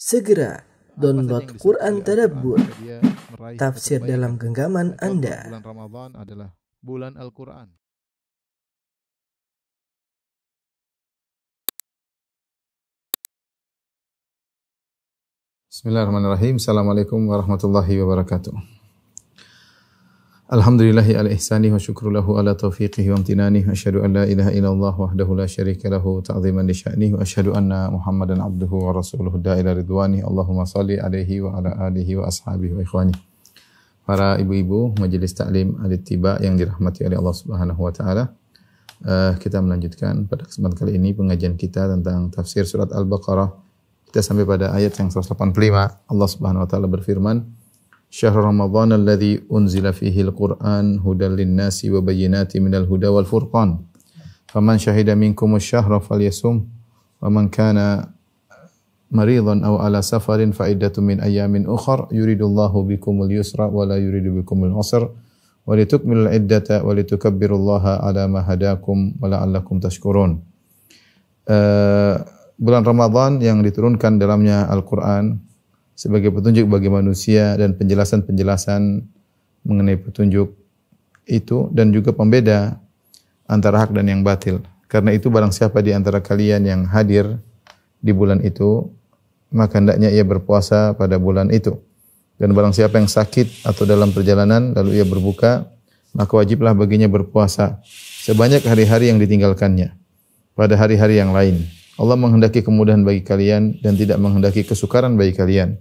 Segera download Quran Tadabbur, tafsir dalam genggaman Anda. Bulan Ramadan adalah bulan Al-Quran. Bismillahirrahmanirrahim. Assalamualaikum warahmatullahi wabarakatuh. Alhamdulillahi ala ihsani wa syukru lahu ala taufiqihi wa amtinani wa asyhadu an la ilaha illallah wahdahu la syarika lahu ta'ziman li sya'nihi wa asyhadu anna Muhammadan abduhu wa rasuluhu da'ila ridwani. Allahumma salli alaihi wa ala alihi wa ashabihi wa ikhwani. Para ibu-ibu majelis taklim Al-Ittiba yang dirahmati oleh Allah Subhanahu wa taala. Kita melanjutkan pada kesempatan kali ini pengajian kita tentang tafsir surat Al-Baqarah. Kita sampai pada ayat yang 185. Allah Subhanahu wa taala berfirman, Syahrul Ramadhan alladhi unzila fihi al-Qur'an hudan lin-nasi wa bayyinatin minal huda wal furqan. Faman syahida minkum asy-syahra falyasum wa man kana maridan aw ala safarin fa iddatun min ayyamin ukhra yuridullahu bikumul yusra wa la yuridu bikumul usra wa litukmilul iddata wa litukabbirullaha ala ma hadakum wa la'allakum tashkurun. Bulan Ramadan yang diturunkan dalamnya Al-Qur'an sebagai petunjuk bagi manusia dan penjelasan-penjelasan mengenai petunjuk itu dan juga pembeda antara hak dan yang batil. Karena itu barang siapa di antara kalian yang hadir di bulan itu, maka hendaknya ia berpuasa pada bulan itu. Dan barang siapa yang sakit atau dalam perjalanan lalu ia berbuka, maka wajiblah baginya berpuasa sebanyak hari-hari yang ditinggalkannya pada hari-hari yang lain. Allah menghendaki kemudahan bagi kalian dan tidak menghendaki kesukaran bagi kalian.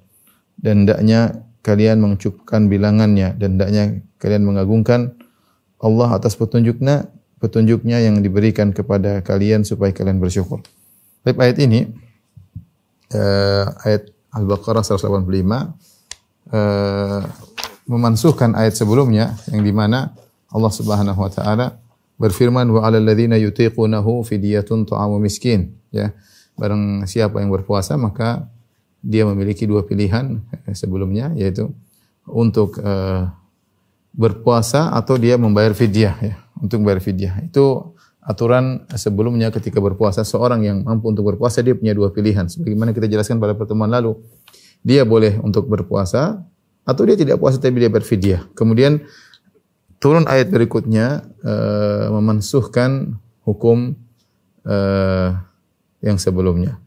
Dan hendaknya kalian mencukupkan bilangannya dan hendaknya kalian mengagungkan Allah atas petunjuknya yang diberikan kepada kalian supaya kalian bersyukur. Baik, ayat ini ayat Al-Baqarah 185 memansuhkan ayat sebelumnya yang di mana Allah Subhanahu wa taala berfirman wa 'alal ladzina yutiqunahu fidyatun ta'amu miskin, ya. Barang siapa yang berpuasa maka dia memiliki dua pilihan sebelumnya, yaitu untuk berpuasa atau dia membayar fidyah, ya. Untuk membayar fidyah. Itu aturan sebelumnya ketika berpuasa. Seorang yang mampu untuk berpuasa dia punya dua pilihan. Sebagaimana kita jelaskan pada pertemuan lalu. Dia boleh untuk berpuasa atau dia tidak puasa tapi dia berfidyah. Kemudian turun ayat berikutnya memansuhkan hukum yang sebelumnya.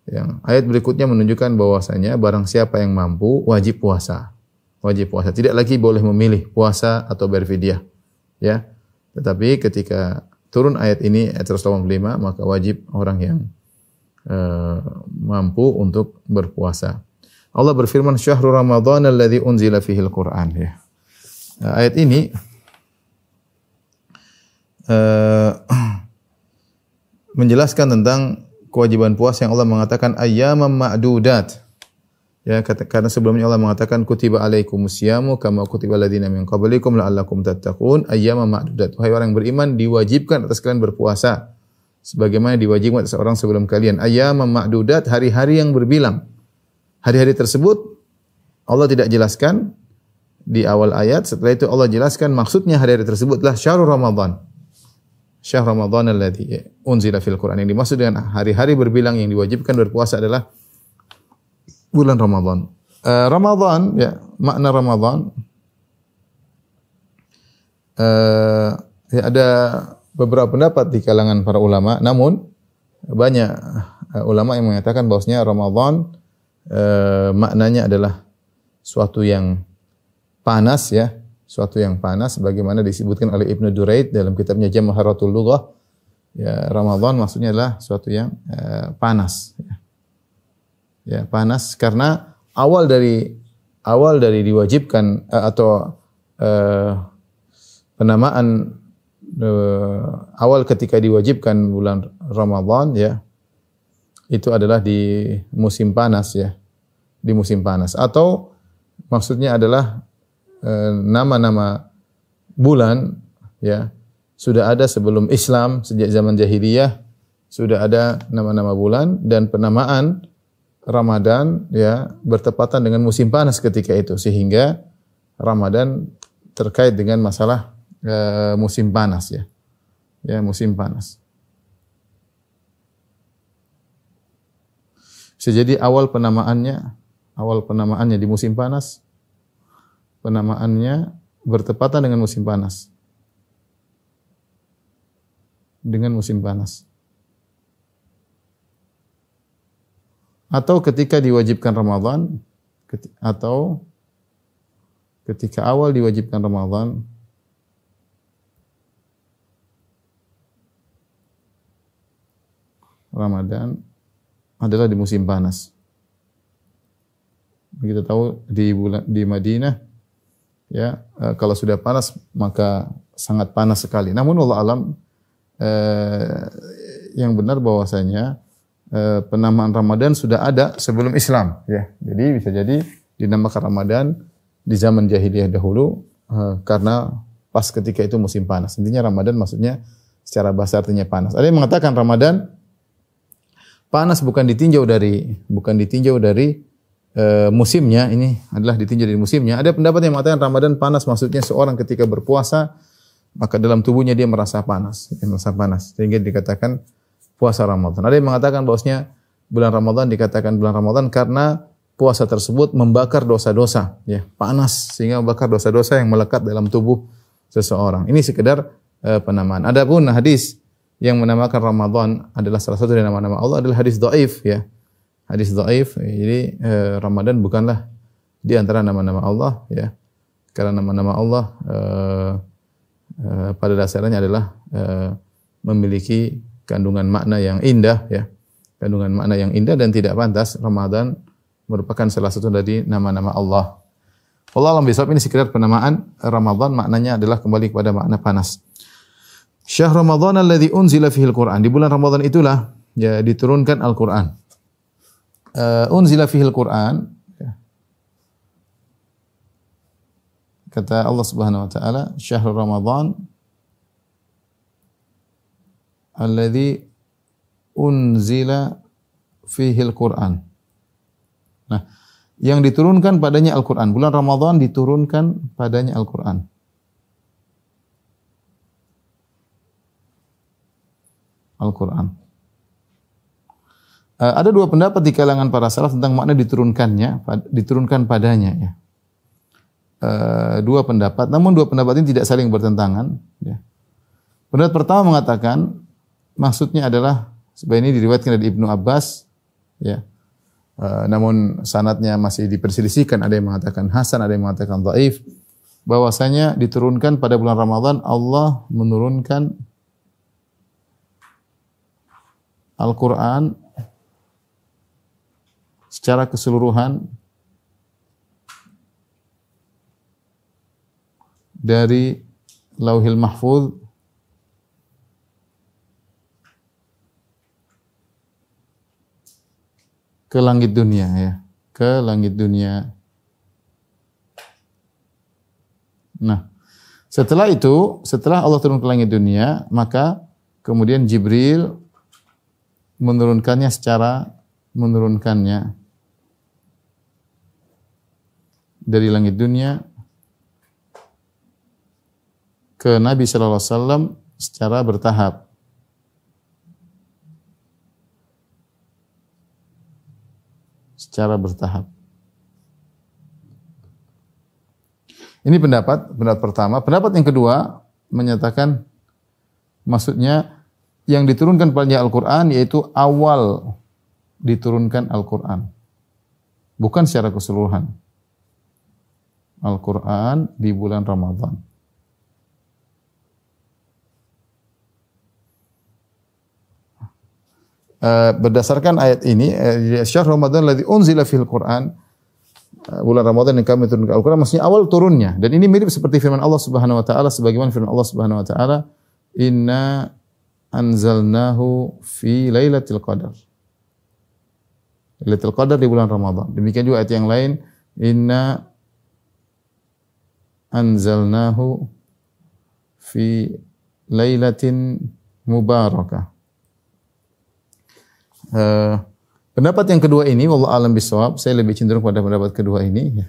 Yang ayat berikutnya menunjukkan bahwasanya barang siapa yang mampu wajib puasa. Wajib puasa. Tidak lagi boleh memilih puasa atau berfidyah. Ya. Tetapi ketika turun ayat ini ayat 185 maka wajib orang yang mampu untuk berpuasa. Allah berfirman Syahrul Ramadhan alladzi unzila fihi al-Qur'an, ya. Ayat ini menjelaskan tentang kewajiban puasa yang Allah mengatakan ayyaman ma'dudat. Ya, karena sebelumnya Allah mengatakan kutiba alaikumusyamu kama kutiba alladziina min qablikum la'allakum tattaqun ayyaman ma'dudat. Wahai orang yang beriman, diwajibkan atas kalian berpuasa sebagaimana diwajibkan atas orang sebelum kalian. Ayyaman ma'dudat, hari-hari yang berbilang. Hari-hari tersebut Allah tidak jelaskan di awal ayat, setelah itu Allah jelaskan maksudnya hari-hari tersebutlah syahrul Ramadhan. Syahr Ramadhan alladzi unzila fil Qur'an. Yang dimaksud dengan hari-hari berbilang yang diwajibkan berpuasa adalah bulan Ramadhan. Ramadhan, ya, makna Ramadhan ya, ada beberapa pendapat di kalangan para ulama, namun banyak ulama yang mengatakan bahwasanya Ramadhan maknanya adalah suatu yang panas, ya. Suatu yang panas bagaimana disebutkan oleh Ibnu Duraid dalam kitabnya Jamaharatul Lughah, ya, Ramadan maksudnya adalah suatu yang panas, ya. Ya, panas karena awal dari diwajibkan atau penamaan awal ketika diwajibkan bulan Ramadan, ya, itu adalah di musim panas, ya. Di musim panas atau maksudnya adalah nama-nama bulan, ya, sudah ada sebelum Islam, sejak zaman jahiliyah sudah ada nama-nama bulan dan penamaan Ramadan, ya, bertepatan dengan musim panas ketika itu sehingga Ramadan terkait dengan masalah musim panas, ya. Ya, musim panas. Bisa jadi awal penamaannya di musim panas, penamaannya bertepatan dengan musim panas. Dengan musim panas. Atau ketika diwajibkan Ramadan, atau ketika awal diwajibkan Ramadan, Ramadan adalah di musim panas. Kita tahu di Madinah, ya, kalau sudah panas maka sangat panas sekali. Namun wallahu alam, yang benar bahwasanya penamaan Ramadan sudah ada sebelum Islam, ya. Jadi bisa jadi dinamakan Ramadan di zaman jahiliyah dahulu karena pas ketika itu musim panas. Intinya Ramadan maksudnya secara bahasa artinya panas. Ada yang mengatakan Ramadan panas bukan ditinjau dari musimnya, ini adalah ditinjau dari musimnya. Ada pendapat yang mengatakan Ramadan panas maksudnya seorang ketika berpuasa maka dalam tubuhnya dia merasa panas, sehingga dikatakan puasa Ramadan. Ada yang mengatakan bahwasanya bulan Ramadan dikatakan bulan Ramadan karena puasa tersebut membakar dosa-dosa, ya, panas sehingga membakar dosa-dosa yang melekat dalam tubuh seseorang. Ini sekedar penamaan. Adapun hadis yang menamakan Ramadan adalah salah satu dari nama-nama Allah adalah hadis dhaif, ya. Hadis dhaif. Jadi Ramadan bukanlah di antara nama-nama Allah, ya. Karena nama-nama Allah pada dasarnya adalah memiliki kandungan makna yang indah, ya. Kandungan makna yang indah dan tidak pantas Ramadan merupakan salah satu dari nama-nama Allah. Wallahu a'lam bishawab. Ini sekedar penamaan Ramadan, maknanya adalah kembali kepada makna panas. Syahr Ramadan alladzi unzila fihi al-Qur'an. Di bulan Ramadan itulah ya diturunkan Al-Qur'an. Unzila fihi al-Qur'an. Kata Allah Subhanahu wa taala, Syahr Ramadan alladzi unzila fihi al-Qur'an. Nah, yang diturunkan padanya Al-Qur'an. Bulan Ramadan diturunkan padanya Al-Qur'an. Al-Qur'an. Ada dua pendapat di kalangan para salaf tentang makna diturunkan padanya, ya. Dua pendapat, namun dua pendapat ini tidak saling bertentangan, ya. Pendapat pertama mengatakan maksudnya adalah sebenarnya ini diriwayatkan dari Ibnu Abbas, ya. Namun sanadnya masih diperselisihkan, ada yang mengatakan hasan, ada yang mengatakan dhaif, bahwasanya diturunkan pada bulan Ramadan Allah menurunkan Al-Qur'an secara keseluruhan dari Lauhil Mahfuz ke langit dunia, ya, ke langit dunia. Nah, setelah Allah turun ke langit dunia, maka kemudian Jibril menurunkannya dari langit dunia ke Nabi sallallahu alaihi wasallam secara bertahap. Ini pendapat pertama. Pendapat yang kedua menyatakan maksudnya yang diturunkan padanya Al-Qur'an yaitu awal diturunkan Al-Qur'an. Bukan secara keseluruhan. Al-Qur'an di bulan Ramadan. Berdasarkan ayat ini, Syahr Ramadan alladzi unzila fihil Qur'an, bulan Ramadan yang kami turunkan Al-Qur'an, maksudnya awal turunnya. Dan ini mirip seperti firman Allah Subhanahu wa taala, sebagaimana firman Allah Subhanahu wa taala, "Inna anzalnahu fi lailatul qadar." Lailatul Qadar di bulan Ramadan. Demikian juga ayat yang lain, "Inna anzalnahu fi lailatin mubarakah." Pendapat yang kedua ini, wallahu a'lam bishawab, saya lebih cenderung pada pendapat kedua ini, ya.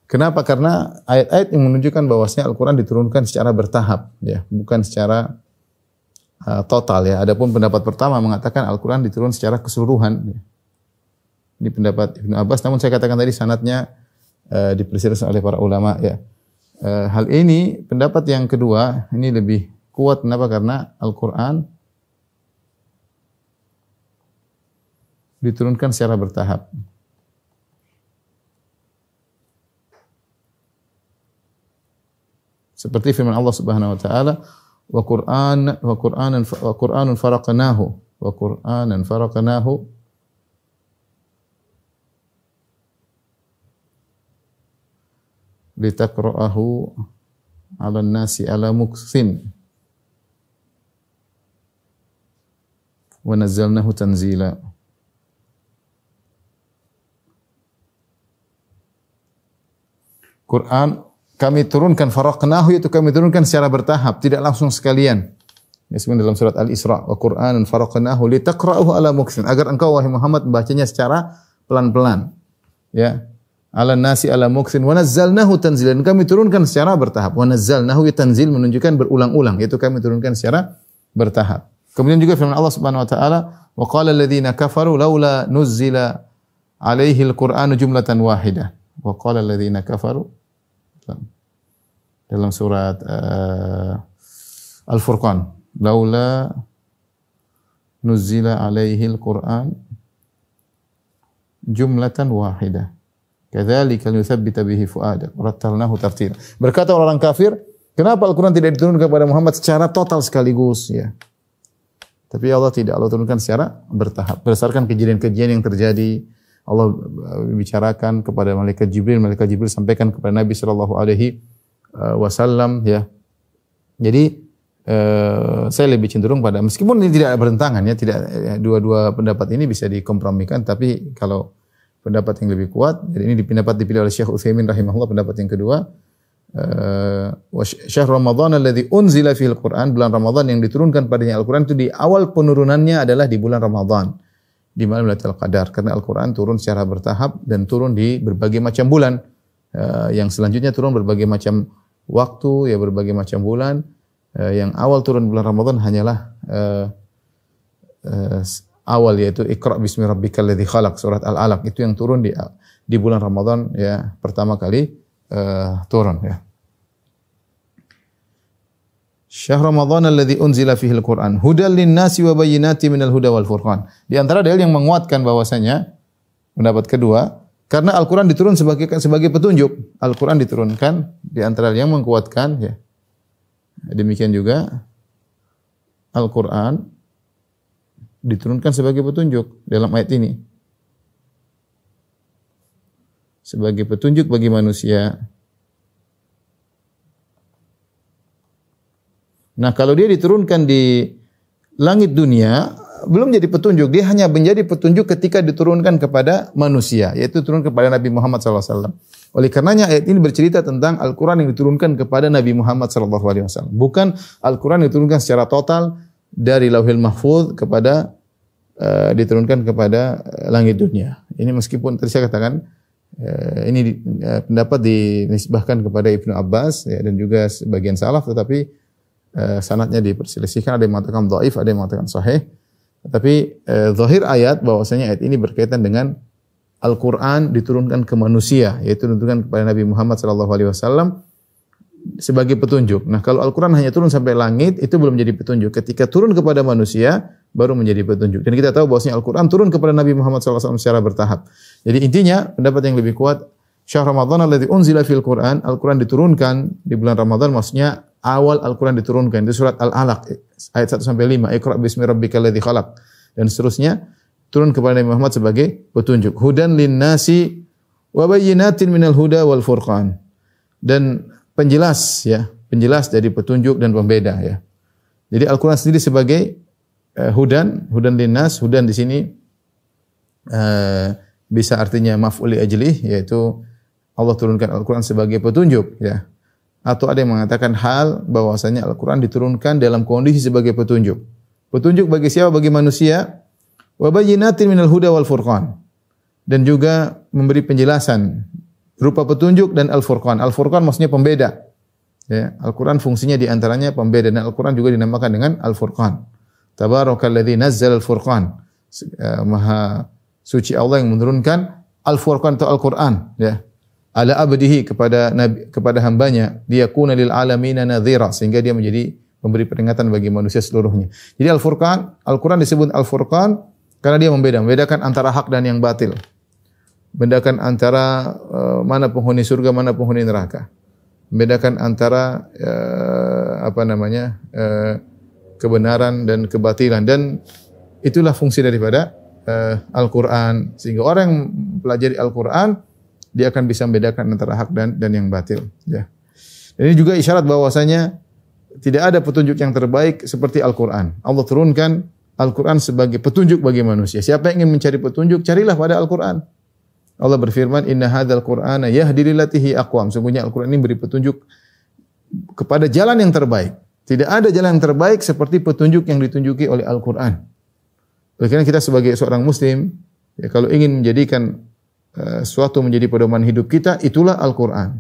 Kenapa? Karena ayat-ayat yang menunjukkan bahwasanya Al-Qur'an diturunkan secara bertahap, ya, bukan secara total, ya. Adapun pendapat pertama mengatakan Al-Qur'an diturun secara keseluruhan, ya. Ini pendapat Ibnu Abbas, namun saya katakan tadi sanadnya diperselisihkan oleh para ulama ya. Hal ini pendapat yang kedua ini lebih kuat. Kenapa? Karena Al-Quran diturunkan secara bertahap. Seperti firman Allah Subhanahu wa taala, wa Qur'anan faraqnahu litaqra'ahu 'alan nasi 'ala mukthin wa nazzalnahu tanzila. Quran kami turunkan, faraqnahu itu kami turunkan secara bertahap, tidak langsung sekalian. Ya, sebenarnya dalam surat Al-Isra, wa Qur'anan faraqnahu litaqra'ahu 'ala mukthin, agar engkau wahai Muhammad membacanya secara pelan-pelan. Ya. 'Alan nasi 'ala mukthin wa nazzalnahu tanzilan, kami turunkan secara bertahap. Wa nazzalnahu tanzil menunjukkan berulang-ulang, yaitu kami turunkan secara bertahap. Kemudian juga firman Allah Subhanahu wa taala, wa qala alladziina kafaru laula nuzzila 'alaihi al-Qur'anu jumlatan wahidah. Wa qala alladziina kafaru dalam surat Al-Furqan, laula nuzzila 'alaihi al-Qur'an jumlatan wahidah. Kadzalika liyutsabbita bihi fuadak rattalnahu tartila. Berkata orang kafir, kenapa Al-Qur'an tidak diturunkan kepada Muhammad secara total sekaligus ya? Tapi Allah tidak, Allah turunkan secara bertahap berdasarkan kejadian-kejadian yang terjadi. Allah bicarakan kepada malaikat Jibril sampaikan kepada Nabi sallallahu alaihi wasallam ya. Jadi saya lebih cenderung pada, meskipun ini tidak bertentangan ya, tidak dua-dua pendapat ini bisa dikompromikan, tapi kalau pendapat yang lebih kuat, jadi ini pendapat dipilih oleh Syekh Utsaimin rahimahullah, pendapat yang kedua, syahr Ramadan alladzi unzila fihil Qur'an, bulan Ramadan yang diturunkan padanya Al-Qur'an itu di awal penurunannya adalah di bulan Ramadan, di malam Lailatul Qadar, karena Al-Qur'an turun secara bertahap dan turun di berbagai macam bulan. Yang selanjutnya turun berbagai macam waktu, ya berbagai macam bulan. Yang awal turun bulan Ramadan hanyalah awal, yaitu Iqra bismi rabbikal ladzi khalaq, surat Al-Alaq, itu yang turun di bulan Ramadan ya, pertama kali turun ya. Syahr Ramadan alladzi unzila fihi al-Qur'an hudal lin-nasi wa bayyinatin minal huda wal furqan. Di antara dalil yang menguatkan bahwasanya pendapat kedua, karena Al-Qur'an diturun sebagai petunjuk. Al-Qur'an diturunkan di antara yang menguatkan ya. Demikian juga Al-Qur'an diturunkan sebagai petunjuk dalam ayat ini. Sebagai petunjuk bagi manusia. Nah, kalau dia diturunkan di langit dunia, belum jadi petunjuk. Dia hanya menjadi petunjuk ketika diturunkan kepada manusia, yaitu turun kepada Nabi Muhammad SAW. Oleh karenanya ayat ini bercerita tentang Al-Quran yang diturunkan kepada Nabi Muhammad SAW. Bukan Al-Quran yang diturunkan secara total dari Lauhil Mahfuz kepada diturunkan kepada langit dunia. Ini meskipun tadi saya katakan ini pendapat dinisbahkan kepada Ibnu Abbas ya, dan juga sebagian salaf, tetapi sanadnya diperselisihkan, ada yang mengatakan dhaif, ada yang mengatakan sahih. Tapi zahir ayat bahwasanya ayat ini berkaitan dengan Al-Qur'an diturunkan ke manusia, yaitu diturunkan kepada Nabi Muhammad SAW sebagai petunjuk. Nah, kalau Al-Qur'an hanya turun sampai langit, itu belum menjadi petunjuk. Ketika turun kepada manusia, baru menjadi petunjuk. Dan kita tahu bahwasanya Al-Qur'an turun kepada Nabi Muhammad SAW secara bertahap. Jadi intinya, pendapat yang lebih kuat, syahr Ramadan alladzi unzila fil Qur'an, Al-Qur'an diturunkan di bulan Ramadan, maksudnya awal Al-Quran diturunkan. Itu surat Al-Alaq ayat 1-5. Iqra bismi rabbikal ladzi khalaq. Dan seterusnya turun kepada Nabi Muhammad sebagai petunjuk. Hudan lin-nasi wa bayyinatin minal huda wal furqan. Dan penjelas ya, penjelas dari petunjuk dan pembeda ya. Jadi Al-Quran sendiri sebagai hudan lin-nas. Hudan di sini bisa artinya maf'ul li ajlih, yaitu Allah turunkan Al-Quran sebagai petunjuk ya. Atau ada yang mengatakan hal bahwasanya Al-Quran diturunkan dalam kondisi sebagai petunjuk. Petunjuk bagi siapa? Bagi manusia. Wa bayyinatin minal huda wal furqan. Dan juga memberi penjelasan berupa petunjuk dan al-furqan. Al-furqan maksudnya pembeda. Ya, Al-Quran fungsinya diantaranya pembeda, dan Al-Quran juga dinamakan dengan Al-Furqan. Tabarakalladzi nazzala al-furqan. Maha suci Allah yang menurunkan Al-Furqan atau Al-Qur'an, ya. Ala abdihi kepada nabi, kepada hambanya, liyakuna lil alamina nadhira, sehingga dia menjadi memberi peringatan bagi manusia seluruhnya. Jadi Al-Furqan, Al-Quran disebut Al-Furqan karena dia membedakan antara hak dan yang batil. Membedakan antara mana penghuni surga, mana penghuni neraka. Membedakan antara kebenaran dan kebatilan, dan itulah fungsi daripada Al-Quran. Sehingga orang yang pelajari Al-Quran, dia akan bisa membedakan antara hak dan yang batil. Ya. Dan ini juga isyarat bahwasanya tidak ada petunjuk yang terbaik seperti Al-Quran. Allah turunkan Al-Quran sebagai petunjuk bagi manusia. Siapa yang ingin mencari petunjuk, carilah pada Al-Quran. Allah berfirman, Inna hadzal Qur'ana yahdi lillati hi aqwam. Sungguhnya Al-Quran ini beri petunjuk kepada jalan yang terbaik. Tidak ada jalan yang terbaik seperti petunjuk yang ditunjuki oleh Al-Quran. Oleh karena kita sebagai seorang Muslim, ya, kalau ingin menjadikan suatu menjadi pedoman hidup kita, itulah Al-Quran.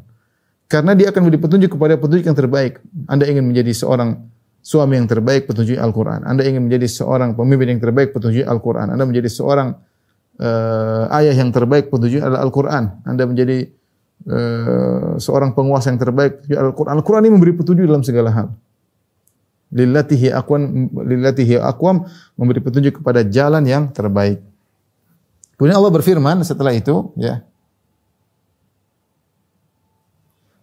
Karena dia akan memberi petunjuk kepada petunjuk yang terbaik. Anda ingin menjadi seorang suami yang terbaik, petunjuk Al-Quran. Anda ingin menjadi seorang pemimpin yang terbaik, petunjuk Al-Quran. Anda menjadi seorang ayah yang terbaik, petunjuk adalah Al-Quran. Anda menjadi seorang penguasa yang terbaik, petunjuk Al-Quran. Al-Quran ini memberi petunjuk dalam segala hal. Lillatihi aqwam, memberi petunjuk kepada jalan yang terbaik. Kemudian Allah berfirman setelah itu, ya.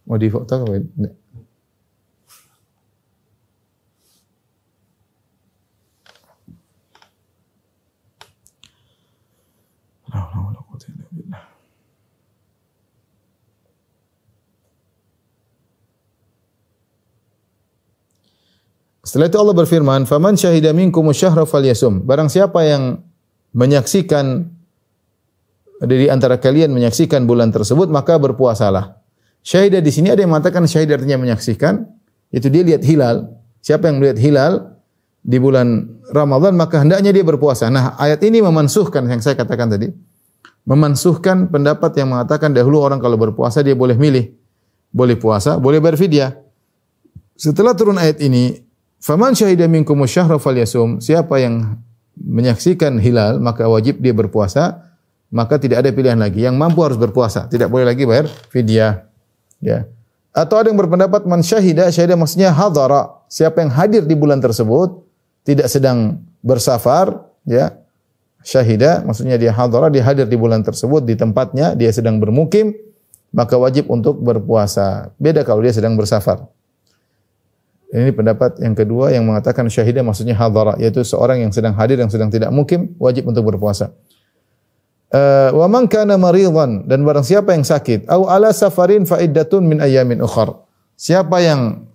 Mau difoto apa? Setelah itu Allah berfirman, "Faman syahida minkum asy-syahra falyasum." Barang siapa yang menyaksikan dari antara kalian menyaksikan bulan tersebut, maka berpuasalah. Syahidah di sini ada yang mengatakan syahidah artinya menyaksikan, itu dia lihat hilal. Siapa yang melihat hilal di bulan Ramadan, maka hendaknya dia berpuasa. Nah, ayat ini memansuhkan yang saya katakan tadi. Memansuhkan pendapat yang mengatakan dahulu orang kalau berpuasa dia boleh milih. Boleh puasa, boleh berfidyah. Setelah turun ayat ini, "Faman syahida minkum asy-syahra falyasum." Siapa yang menyaksikan hilal, maka wajib dia berpuasa. Maka tidak ada pilihan lagi. Yang mampu harus berpuasa, tidak boleh lagi bayar fidyah. Ya. Atau ada yang berpendapat man syahida, syahidah maksudnya hadara. Siapa yang hadir di bulan tersebut, tidak sedang bersafar, ya. Syahida maksudnya dia hadara, dia hadir di bulan tersebut di tempatnya, dia sedang bermukim, maka wajib untuk berpuasa. Beda kalau dia sedang bersafar. Ini pendapat yang kedua yang mengatakan syahidah maksudnya hadara, yaitu seorang yang sedang hadir, yang sedang tidak mukim, wajib untuk berpuasa. Wa man kana maridan, dan barang siapa yang sakit, au ala safarin fa iddatun min ayamin ukhar. Siapa yang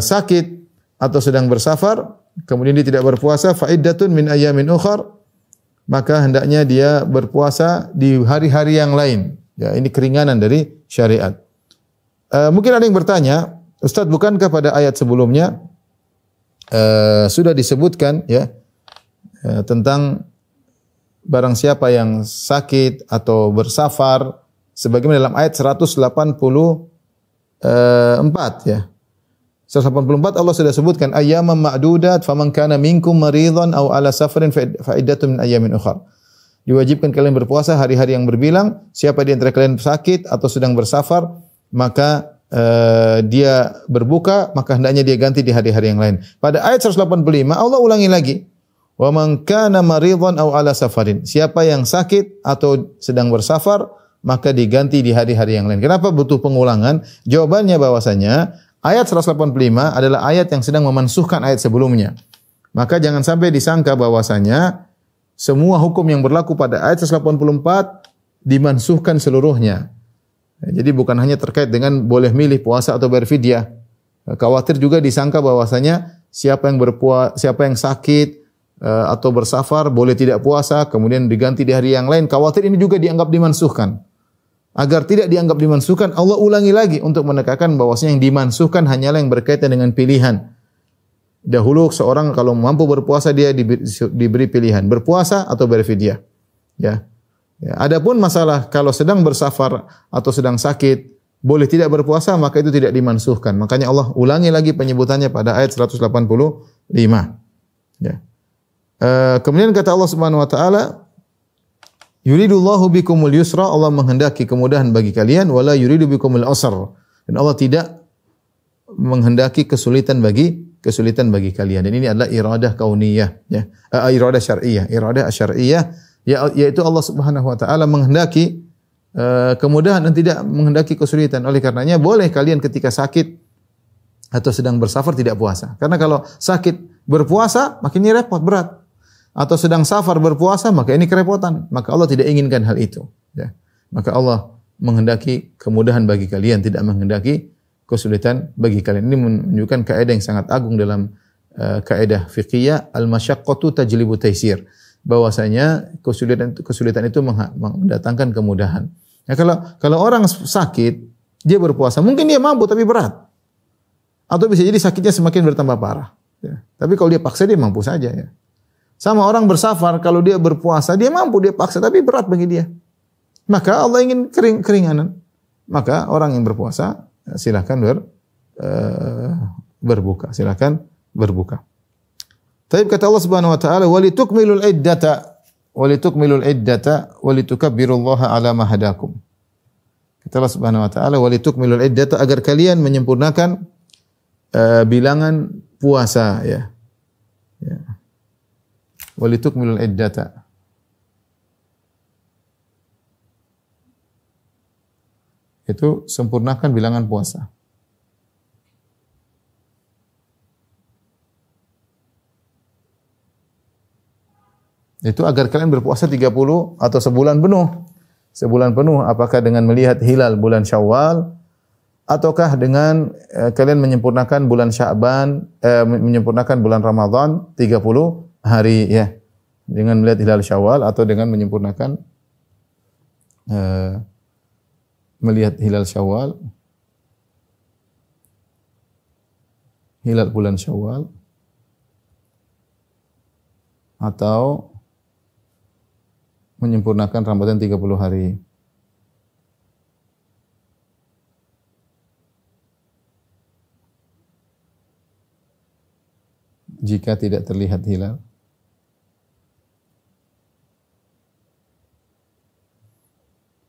sakit atau sedang bersafar kemudian dia tidak berpuasa, fa iddatun min ayamin ukhar, maka hendaknya dia berpuasa di hari-hari yang lain. Ya, ini keringanan dari syariat. Mungkin ada yang bertanya, Ustaz, bukankah pada ayat sebelumnya sudah disebutkan ya tentang barang siapa yang sakit atau bersafar sebagaimana dalam ayat 184 ya. 184 Allah sudah sebutkan ayyaman ma'dudat faman kana minkum maridan aw ala safarin fa iddatun min ayyamin ukhra. Diwajibkan kalian berpuasa hari-hari yang berbilang, siapa di antara kalian sakit atau sedang bersafar maka dia berbuka, maka hendaknya dia ganti di hari-hari yang lain. Pada ayat 185 Allah ulangi lagi, wa man kana maridan aw ala safarin. Siapa yang sakit atau sedang bersafar, maka diganti di hari-hari yang lain. Kenapa butuh pengulangan? Jawabannya bahwasanya ayat 185 adalah ayat yang sedang memansuhkan ayat sebelumnya. Maka jangan sampai disangka bahwasanya semua hukum yang berlaku pada ayat 184 dimansuhkan seluruhnya. Jadi bukan hanya terkait dengan boleh milih puasa atau berfidyah. Khawatir juga disangka bahwasanya siapa yang sakit atau bersafar boleh tidak puasa, kemudian diganti di hari yang lain. Khawatir ini juga dianggap dimansuhkan. Agar tidak dianggap dimansuhkan, Allah ulangi lagi untuk menekankan bahwasanya yang dimansuhkan hanyalah yang berkaitan dengan pilihan. Dahulu seorang kalau mampu berpuasa dia diberi pilihan, berpuasa atau berfidyah. Ya. Adapun masalah kalau sedang bersafar atau sedang sakit boleh tidak berpuasa, maka itu tidak dimansuhkan. Makanya Allah ulangi lagi penyebutannya pada ayat 185. Ya. Kemudian kata Allah Subhanahu wa taala, Yuridullahu bikumul yusra, Allah menghendaki kemudahan bagi kalian, wala yuridu bikumul usra. Dan Allah tidak menghendaki kesulitan bagi kalian. Dan ini adalah iradah kauniyah, ya. Iradah syar'iyah. Iradah syar'iyah yaitu Allah Subhanahu wa taala menghendaki kemudahan dan tidak menghendaki kesulitan. Oleh karenanya boleh kalian ketika sakit atau sedang bersafar tidak puasa. Karena kalau sakit berpuasa, makin ini repot, berat. Atau sedang safar berpuasa, maka ini kerepotan. Maka Allah tidak inginkan hal itu. Ya. Maka Allah menghendaki kemudahan bagi kalian, tidak menghendaki kesulitan bagi kalian. Ini menunjukkan kaidah yang sangat agung dalam kaidah fiqhiyah, al-masyaqqatu tajlibu taysir. Bahwasanya kesulitan itu mendatangkan kemudahan. Nah, kalau orang sakit, dia berpuasa, mungkin dia mampu tapi berat. Atau bisa jadi sakitnya semakin bertambah parah. Ya. Tapi kalau dia paksa, dia mampu saja, ya. Sama orang bersafar, kalau dia berpuasa, dia mampu, dia paksa, tapi berat bagi dia. Maka Allah ingin keringanan. Maka orang yang berpuasa, silakan berbuka. Silakan berbuka. Tapi kata Allah Subhanahu wa taala, "Walitukmilul iddata walitukabbirullaha ala ma hadakum." Kata Allah Subhanahu wa taala, "Walitukmilul iddata," agar kalian menyempurnakan bilangan puasa, ya. Ya. Walitukmilul iddata. Itu sempurnakan bilangan puasa. Itu agar kalian berpuasa 30 atau sebulan penuh. Sebulan penuh, apakah dengan melihat hilal bulan Syawal ataukah dengan kalian menyempurnakan bulan Sya'ban, menyempurnakan bulan Ramadan 30 hari, ya. Dengan melihat hilal Syawal atau dengan menyempurnakan melihat hilal Syawal, hilal bulan Syawal, atau menyempurnakan Ramadan 30 hari. Jika tidak terlihat hilal.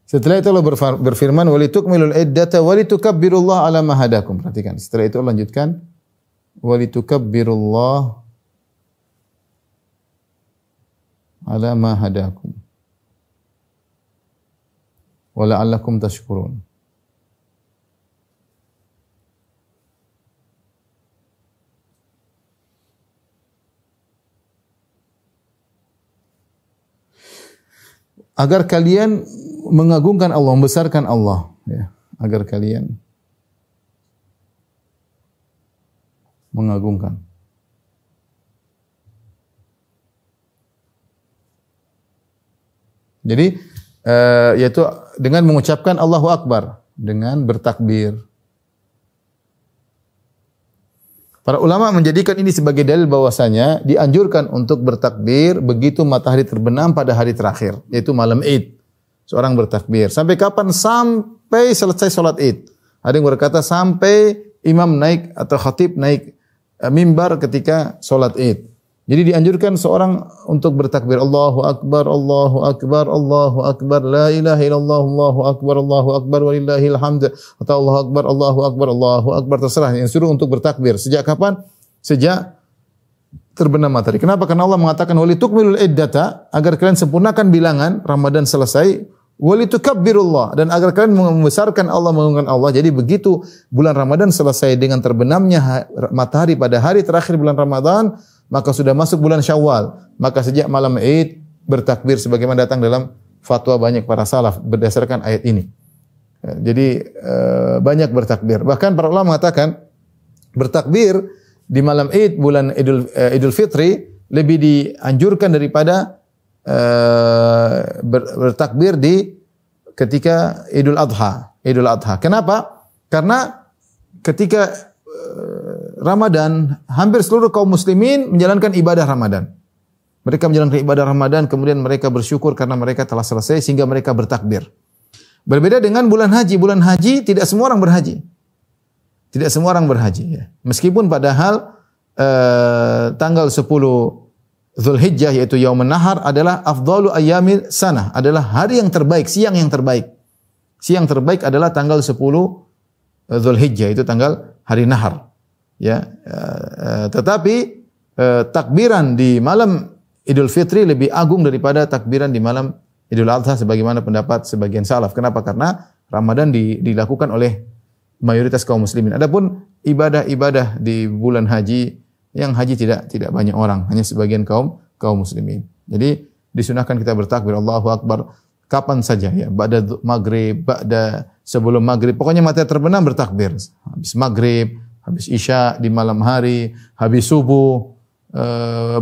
Setelah itu Allah berfirman, "Walitukmilul iddata walitukabbirullaha ala ma hadakum." Perhatikan. Setelah itu Allah lanjutkan, "Walitukabbirullaha ala ma hadakum wa la'allakum tashkurun." Agar kalian mengagungkan Allah, membesarkan Allah, ya. Agar kalian mengagungkan. Jadi yaitu dengan mengucapkan Allahu Akbar, dengan bertakbir. Para ulama menjadikan ini sebagai dalil bahwasanya dianjurkan untuk bertakbir begitu matahari terbenam pada hari terakhir, yaitu malam Id. Seorang bertakbir. Sampai kapan? Sampai selesai sholat Id. Ada yang berkata sampai imam naik atau khatib naik mimbar ketika sholat Id. Jadi dianjurkan seorang untuk bertakbir, Allahu Akbar, Allahu Akbar, Allahu Akbar, la ilaha illallah, Allahu Akbar, walillahil hamd, atau Allahu Akbar, Allahu Akbar, terserah. Yang suruh untuk bertakbir. Sejak kapan? Sejak terbenam matahari. Kenapa? Karena Allah mengatakan, walitukmilul iddata, agar kalian sempurnakan bilangan, Ramadan selesai, walitukabbirullah, dan agar kalian membesarkan Allah, mengagungkan Allah. Jadi begitu bulan Ramadan selesai dengan terbenamnya matahari pada hari terakhir bulan Ramadan, maka sudah masuk bulan Syawal. Maka sejak malam Id bertakbir sebagaimana datang dalam fatwa banyak para salaf berdasarkan ayat ini. Jadi banyak bertakbir. Bahkan para ulama mengatakan bertakbir di malam Id, bulan Idul Fitri, lebih dianjurkan daripada bertakbir di ketika Idul Adha. Kenapa? Karena ketika Ramadan, hampir seluruh kaum muslimin menjalankan ibadah Ramadan. Mereka menjalankan ibadah Ramadan, kemudian mereka bersyukur karena mereka telah selesai sehingga mereka bertakbir. Berbeda dengan bulan haji. Bulan haji tidak semua orang berhaji. Tidak semua orang berhaji, ya. Meskipun padahal tanggal 10 Dzulhijjah yaitu Yaumun Nahar adalah afdalu ayyamil sanah, adalah hari yang terbaik, siang yang terbaik. Siang terbaik adalah tanggal 10 Dzulhijjah, itu tanggal hari Nahar. Ya, tetapi takbiran di malam Idul Fitri lebih agung daripada takbiran di malam Idul Adha sebagaimana pendapat sebagian salaf. Kenapa? Karena Ramadan dilakukan oleh mayoritas kaum muslimin. Adapun ibadah-ibadah di bulan haji, yang haji tidak banyak orang, hanya sebagian kaum muslimin. Jadi disunahkan kita bertakbir Allahu Akbar kapan saja ya, ba'da maghrib, sebelum maghrib, pokoknya matahari terbenam bertakbir. Habis maghrib, habis isya di malam hari, habis subuh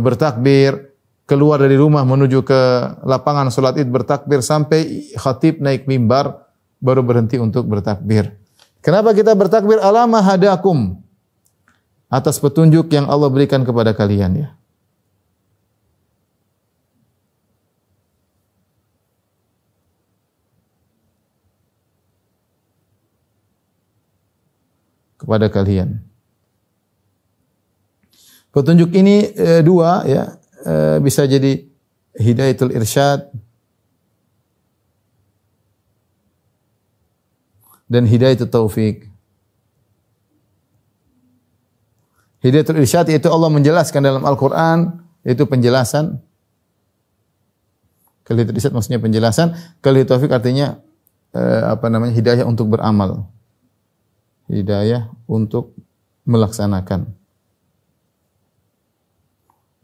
bertakbir, keluar dari rumah menuju ke lapangan salat Id bertakbir sampai khatib naik mimbar baru berhenti untuk bertakbir. Kenapa kita bertakbir? Alama hadakum, atas petunjuk yang Allah berikan kepada kalian ya. Kepada kalian. Petunjuk ini dua ya, bisa jadi hidayatul irsyad dan hidayatul taufik. Hidayatul irsyad yaitu Allah menjelaskan dalam Al-Qur'an, yaitu penjelasan. Kalau hidayatul irsyad maksudnya penjelasan, kalau hidayatul taufik artinya hidayah untuk beramal. Hidayah untuk melaksanakan.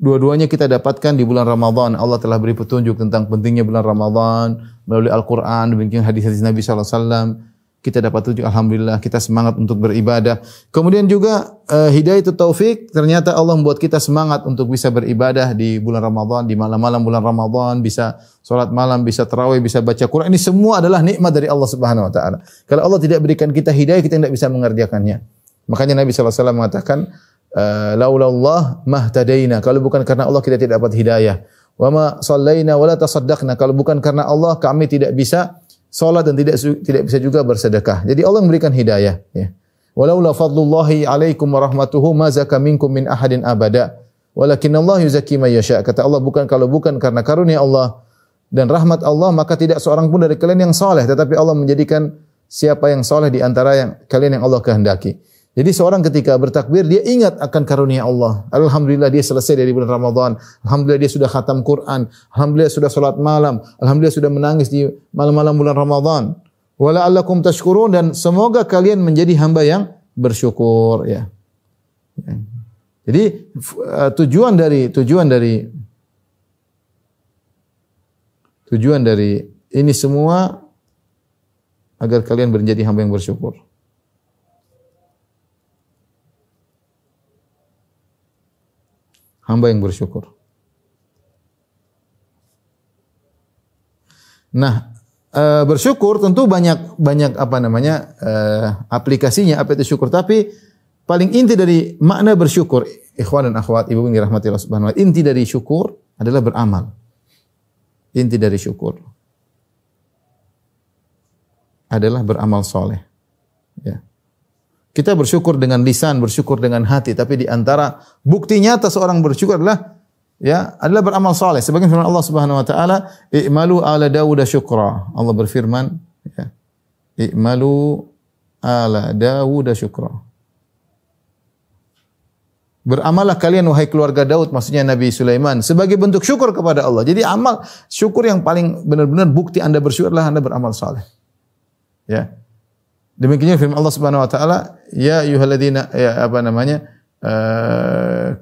Dua-duanya kita dapatkan di bulan Ramadan. Allah telah beri petunjuk tentang pentingnya bulan Ramadan melalui Al-Qur'an, demikian hadis-hadis Nabi sallallahu alaihi wasallam. Kita dapat petunjuk, alhamdulillah, kita semangat untuk beribadah. Kemudian juga hidayah itu taufik, ternyata Allah membuat kita semangat untuk bisa beribadah di bulan Ramadan, di malam-malam bulan Ramadan, bisa salat malam, bisa tarawih, bisa baca Quran. Ini semua adalah nikmat dari Allah Subhanahu wa taala. Kalau Allah tidak berikan kita hidayah, kita tidak bisa mengerjakannya. Makanya Nabi sallallahu alaihi wasallam mengatakan, laulallah mahtadaina. Kalau bukan karena Allah kita tidak dapat hidayah. Wa ma shallaina wa la tasaddaqna. Kalau bukan karena Allah kami tidak bisa salat dan tidak bisa juga bersedekah. Jadi Allah memberikan hidayah ya. Walaula fadlullahi alaikum wa rahmatuhu ma zaka minkum min ahadin abada. Walakinallahu yuzakki may yasha. Kata Allah, bukan karena karunia Allah dan rahmat Allah maka tidak seorang pun dari kalian yang saleh, tetapi Allah menjadikan siapa yang saleh di antara yang kalian yang Allah kehendaki. Jadi seorang ketika bertakbir dia ingat akan karunia Allah. Alhamdulillah dia selesai dari bulan Ramadan. Alhamdulillah dia sudah khatam Quran. Alhamdulillah sudah salat malam. Alhamdulillah sudah menangis di malam-malam bulan Ramadan. Wa la'allakum tashkurun, dan semoga kalian menjadi hamba yang bersyukur ya. Jadi tujuan dari ini semua agar kalian menjadi hamba yang bersyukur. Hamba yang bersyukur. Nah, bersyukur tentu banyak aplikasinya apa itu syukur, tapi paling inti dari makna bersyukur, ikhwan dan akhwat, ibu yang dirahmati Allah Subhanahu wa taala, inti dari syukur adalah beramal. Inti dari syukur adalah beramal soleh. Ya. Kita bersyukur dengan lisan, bersyukur dengan hati, tapi di antara bukti nyata seorang bersyukur adalah beramal saleh. Sebagian firman Allah Subhanahu wa taala, "I'malu ala Daud syukra." Allah berfirman, ya. "I'malu ala Daud syukra." Beramallah kalian wahai keluarga Daud, maksudnya Nabi Sulaiman, sebagai bentuk syukur kepada Allah. Jadi amal syukur yang paling benar-benar bukti Anda bersyukur adalah Anda beramal saleh. Ya. Demikian firman Allah Subhanahu wa taala, ya ayyuhalladzina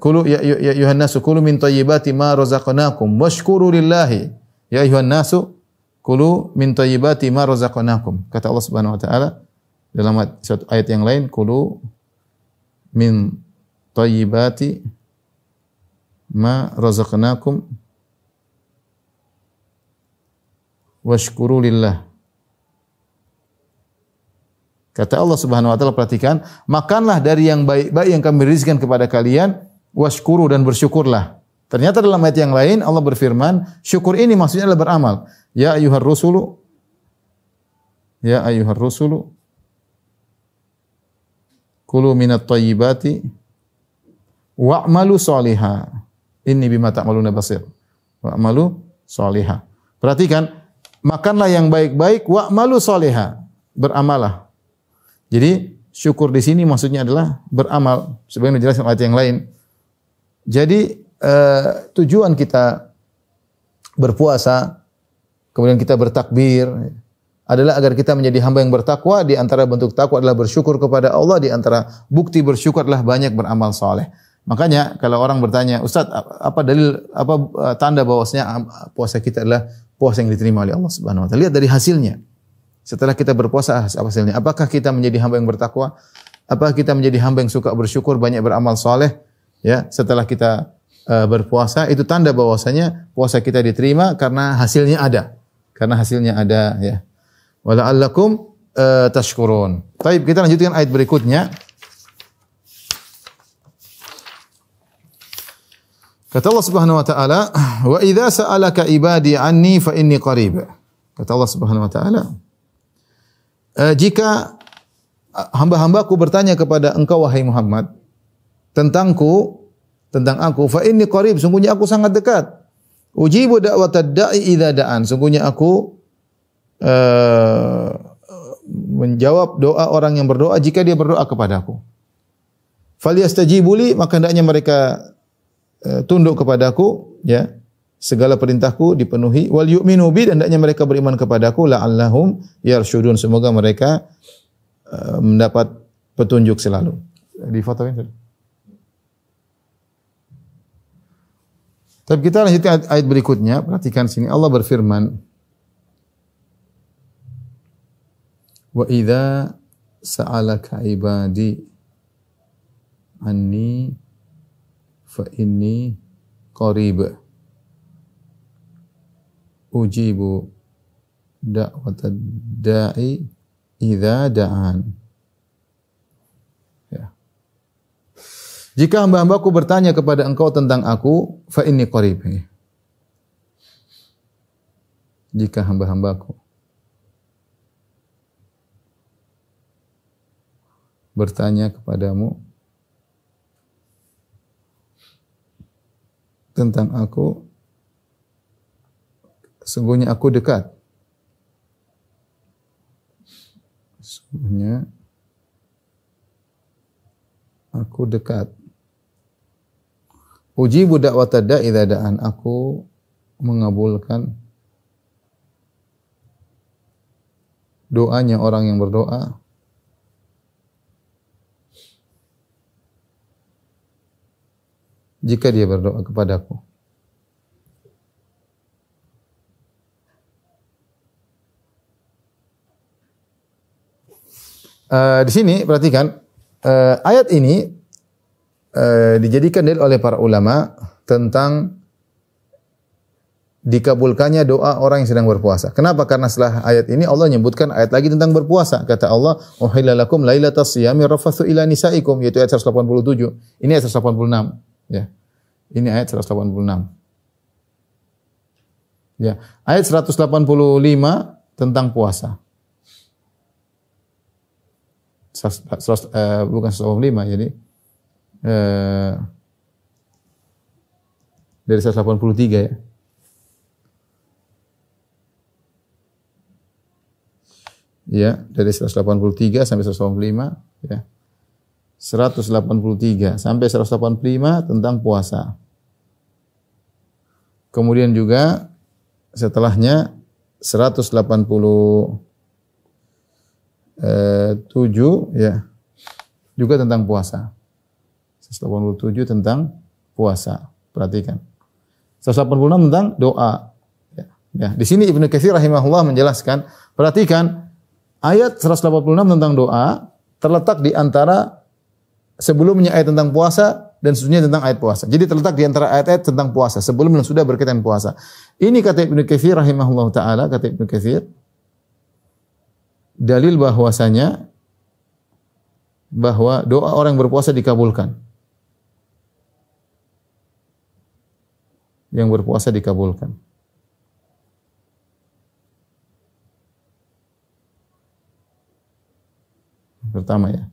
kulu ya ayyuhan nasu kulu min thayyibati ma razaqnakum washkuru lillahi. Ya ayyuhan nasu kulu min thayyibati ma razaqnakum. Kata Allah Subhanahu wa taala dalam satu ayat yang lain, kulu min thayyibati ma razaqnakum washkuru lillahi. Kata Allah Subhanahu wa taala, perhatikan, makanlah dari yang baik-baik yang kami rizkikan kepada kalian, washkuru, dan bersyukurlah. Ternyata dalam ayat yang lain Allah berfirman, syukur ini maksudnya adalah beramal. Ya ayyuhar rusulu kulu minat thayyibati wa'malu shaliha. Inni bima ta'maluna basir. Wa'malu sholihah. Perhatikan, makanlah yang baik-baik, wa'malu sholihah. Beramalah. Jadi syukur di sini maksudnya adalah beramal. Sebagaimana dijelaskan ayat yang lain. Jadi tujuan kita berpuasa, kemudian kita bertakbir, adalah agar kita menjadi hamba yang bertakwa. Di antara bentuk takwa adalah bersyukur kepada Allah. Di antara bukti bersyukur adalah banyak beramal saleh. Makanya kalau orang bertanya, Ustaz, apa dalil, apa tanda bahwasanya puasa kita adalah puasa yang diterima oleh Allah Subhanahu wa taala? Lihat dari hasilnya. Setelah kita berpuasa, apa hasilnya? Apakah kita menjadi hamba yang bertakwa? Apakah kita menjadi hamba yang suka bersyukur, banyak beramal saleh? Ya, setelah kita berpuasa, itu tanda bahwasanya puasa kita diterima karena hasilnya ada. Karena hasilnya ada, ya. Wala'allakum tashkurun. Baik, kita lanjutkan ayat berikutnya. Kata Allah Subhanahu wa taala, "Wa idza sa'alaka ibadi anni fa inni qarib." Kata Allah Subhanahu wa taala, jika hamba-hambaku bertanya kepada engkau wahai Muhammad tentang aku, fa inni qarib, sungguhnya aku sangat dekat. Ujibu da'watad da'i idza da'an, sungguhnya aku menjawab doa orang yang berdoa jika dia berdoa kepadaku. Falyastajibu li, maka hendaknya mereka tunduk kepadaku, ya. Segala perintahku dipenuhi. Wal yu'minu bi, dan hendaknya mereka beriman kepadaku, la'allahum yarsyudun, semoga mereka mendapat petunjuk selalu. Difotoin. Tapi kita lanjutkan ayat berikutnya. Perhatikan sini, Allah berfirman, wa idza sa'alaka ibadi anni fa inni qarib ujibu da'watad da'i idza da'an. Ya. Jika hamba-hambaku bertanya kepada engkau tentang aku, fa inni qarib. Jika hamba-hambaku bertanya kepadamu tentang aku, sungguhnya aku dekat. Sungguhnya aku dekat. Ujibu da'watad da'i idza da'an, aku mengabulkan doanya orang yang berdoa jika dia berdoa kepadaku. Di sini perhatikan, ayat ini dijadikan dalil oleh para ulama tentang dikabulkannya doa orang yang sedang berpuasa. Kenapa? Karena setelah ayat ini Allah menyebutkan ayat lagi tentang berpuasa. Kata Allah, "Uhilla lakum lailatas siyami rafathu ila nisaikum", yaitu ayat 187. Ini ayat 186. Ya. Ini ayat 186. Ya, ayat 185 tentang puasa. Bukan 185, jadi dari 183 ya. Ya, dari 183 sampai 185 ya. 183 sampai 185 tentang puasa. Kemudian juga setelahnya 187 ya, juga tentang puasa. 187 tentang puasa. Perhatikan. 186 tentang doa. Ya, di sini Ibnu Katsir rahimahullah menjelaskan, perhatikan ayat 186 tentang doa terletak di antara sebelumnya ayat tentang puasa dan sesudahnya tentang ayat puasa. Jadi terletak di antara ayat-ayat tentang puasa sebelum dan sudah berkaitan puasa. Ini kata Ibnu Katsir rahimahullah taala, kata Ibnu Katsir, dalil bahwasanya bahwa doa orang yang berpuasa dikabulkan. Yang berpuasa dikabulkan. Pertama ya.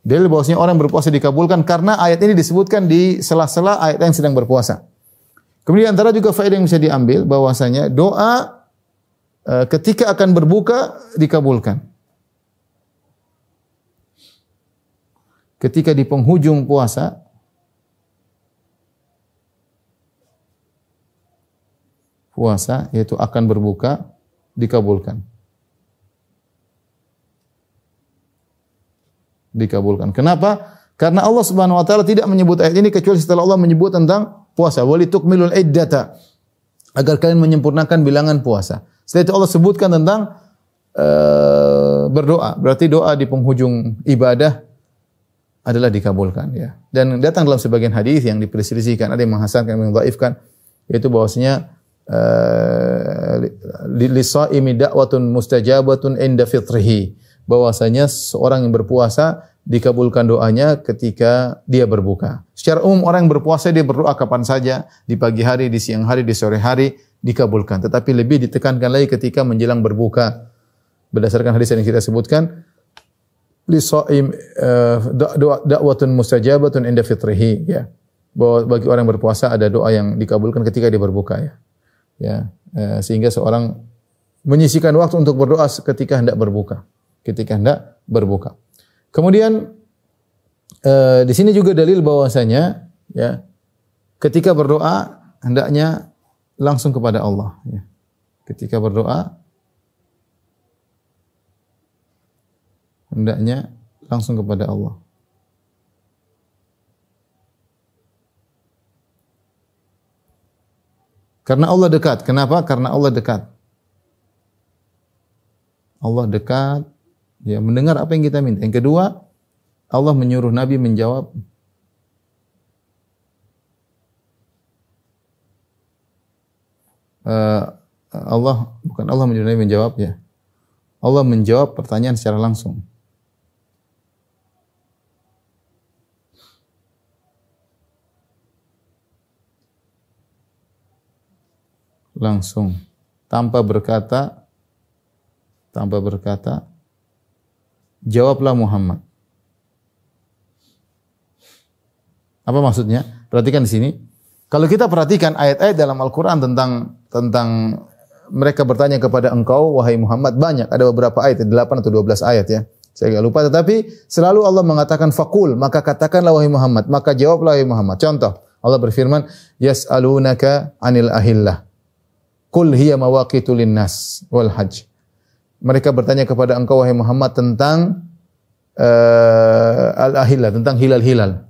Dalil bahwasanya orang berpuasa dikabulkan karena ayat ini disebutkan di sela-sela ayat yang sedang berpuasa. Kemudian antara juga faedah yang bisa diambil bahwasanya doa ketika akan berbuka dikabulkan. Ketika di penghujung puasa yaitu akan berbuka dikabulkan. Dikabulkan. Kenapa? Karena Allah Subhanahu wa taala tidak menyebut ayat ini kecuali setelah Allah menyebut tentang puasa. Walitukmilul iddata. Agar kalian menyempurnakan bilangan puasa. Setelah itu Allah sebutkan tentang berdoa. Berarti doa di penghujung ibadah adalah dikabulkan, ya. Dan datang dalam sebagian hadis yang diperselisihkan, ada yang menghasankan, yang mendhaifkan, yaitu bahwasanya lisaimi da'watun mustajabatun inda fitrihi, bahwasanya seorang yang berpuasa dikabulkan doanya ketika dia berbuka. Secara umum orang yang berpuasa dia berdoa kapan saja, di pagi hari, di siang hari, di sore hari dikabulkan. Tetapi lebih ditekankan lagi ketika menjelang berbuka. Berdasarkan hadis yang kita sebutkan, lisaim da'watun mustajabatun inda fitrihi, ya. Bahwa bagi orang yang berpuasa ada doa yang dikabulkan ketika dia berbuka, ya. Ya, sehingga seorang menyisihkan waktu untuk berdoa ketika hendak berbuka, Kemudian di sini juga dalil bahwasanya, ya, ketika berdoa hendaknya langsung kepada Allah, ya. Ketika berdoa hendaknya langsung kepada Allah. Karena Allah dekat. Kenapa? Karena Allah dekat. Allah dekat, ya, mendengar apa yang kita minta. Yang kedua, Allah menyuruh Nabi menjawab. Allah menyuruh Nabi menjawab, ya. Allah menjawab pertanyaan secara langsung. Langsung, tanpa berkata, jawablah Muhammad. Apa maksudnya? Perhatikan di sini. Kalau kita perhatikan ayat-ayat dalam Al-Quran tentang mereka bertanya kepada engkau, wahai Muhammad, banyak. Ada beberapa ayat, 8 atau 12 ayat, ya. Saya enggak lupa, tetapi selalu Allah mengatakan faqul, maka katakanlah wahai Muhammad, maka jawablah wahai Muhammad. Contoh, Allah berfirman, yas'alunaka 'anil ahillah. Qul hiya mawaqitu linnas wal hajj. Mereka bertanya kepada engkau wahai Muhammad tentang al-ahillah, tentang hilal-hilal.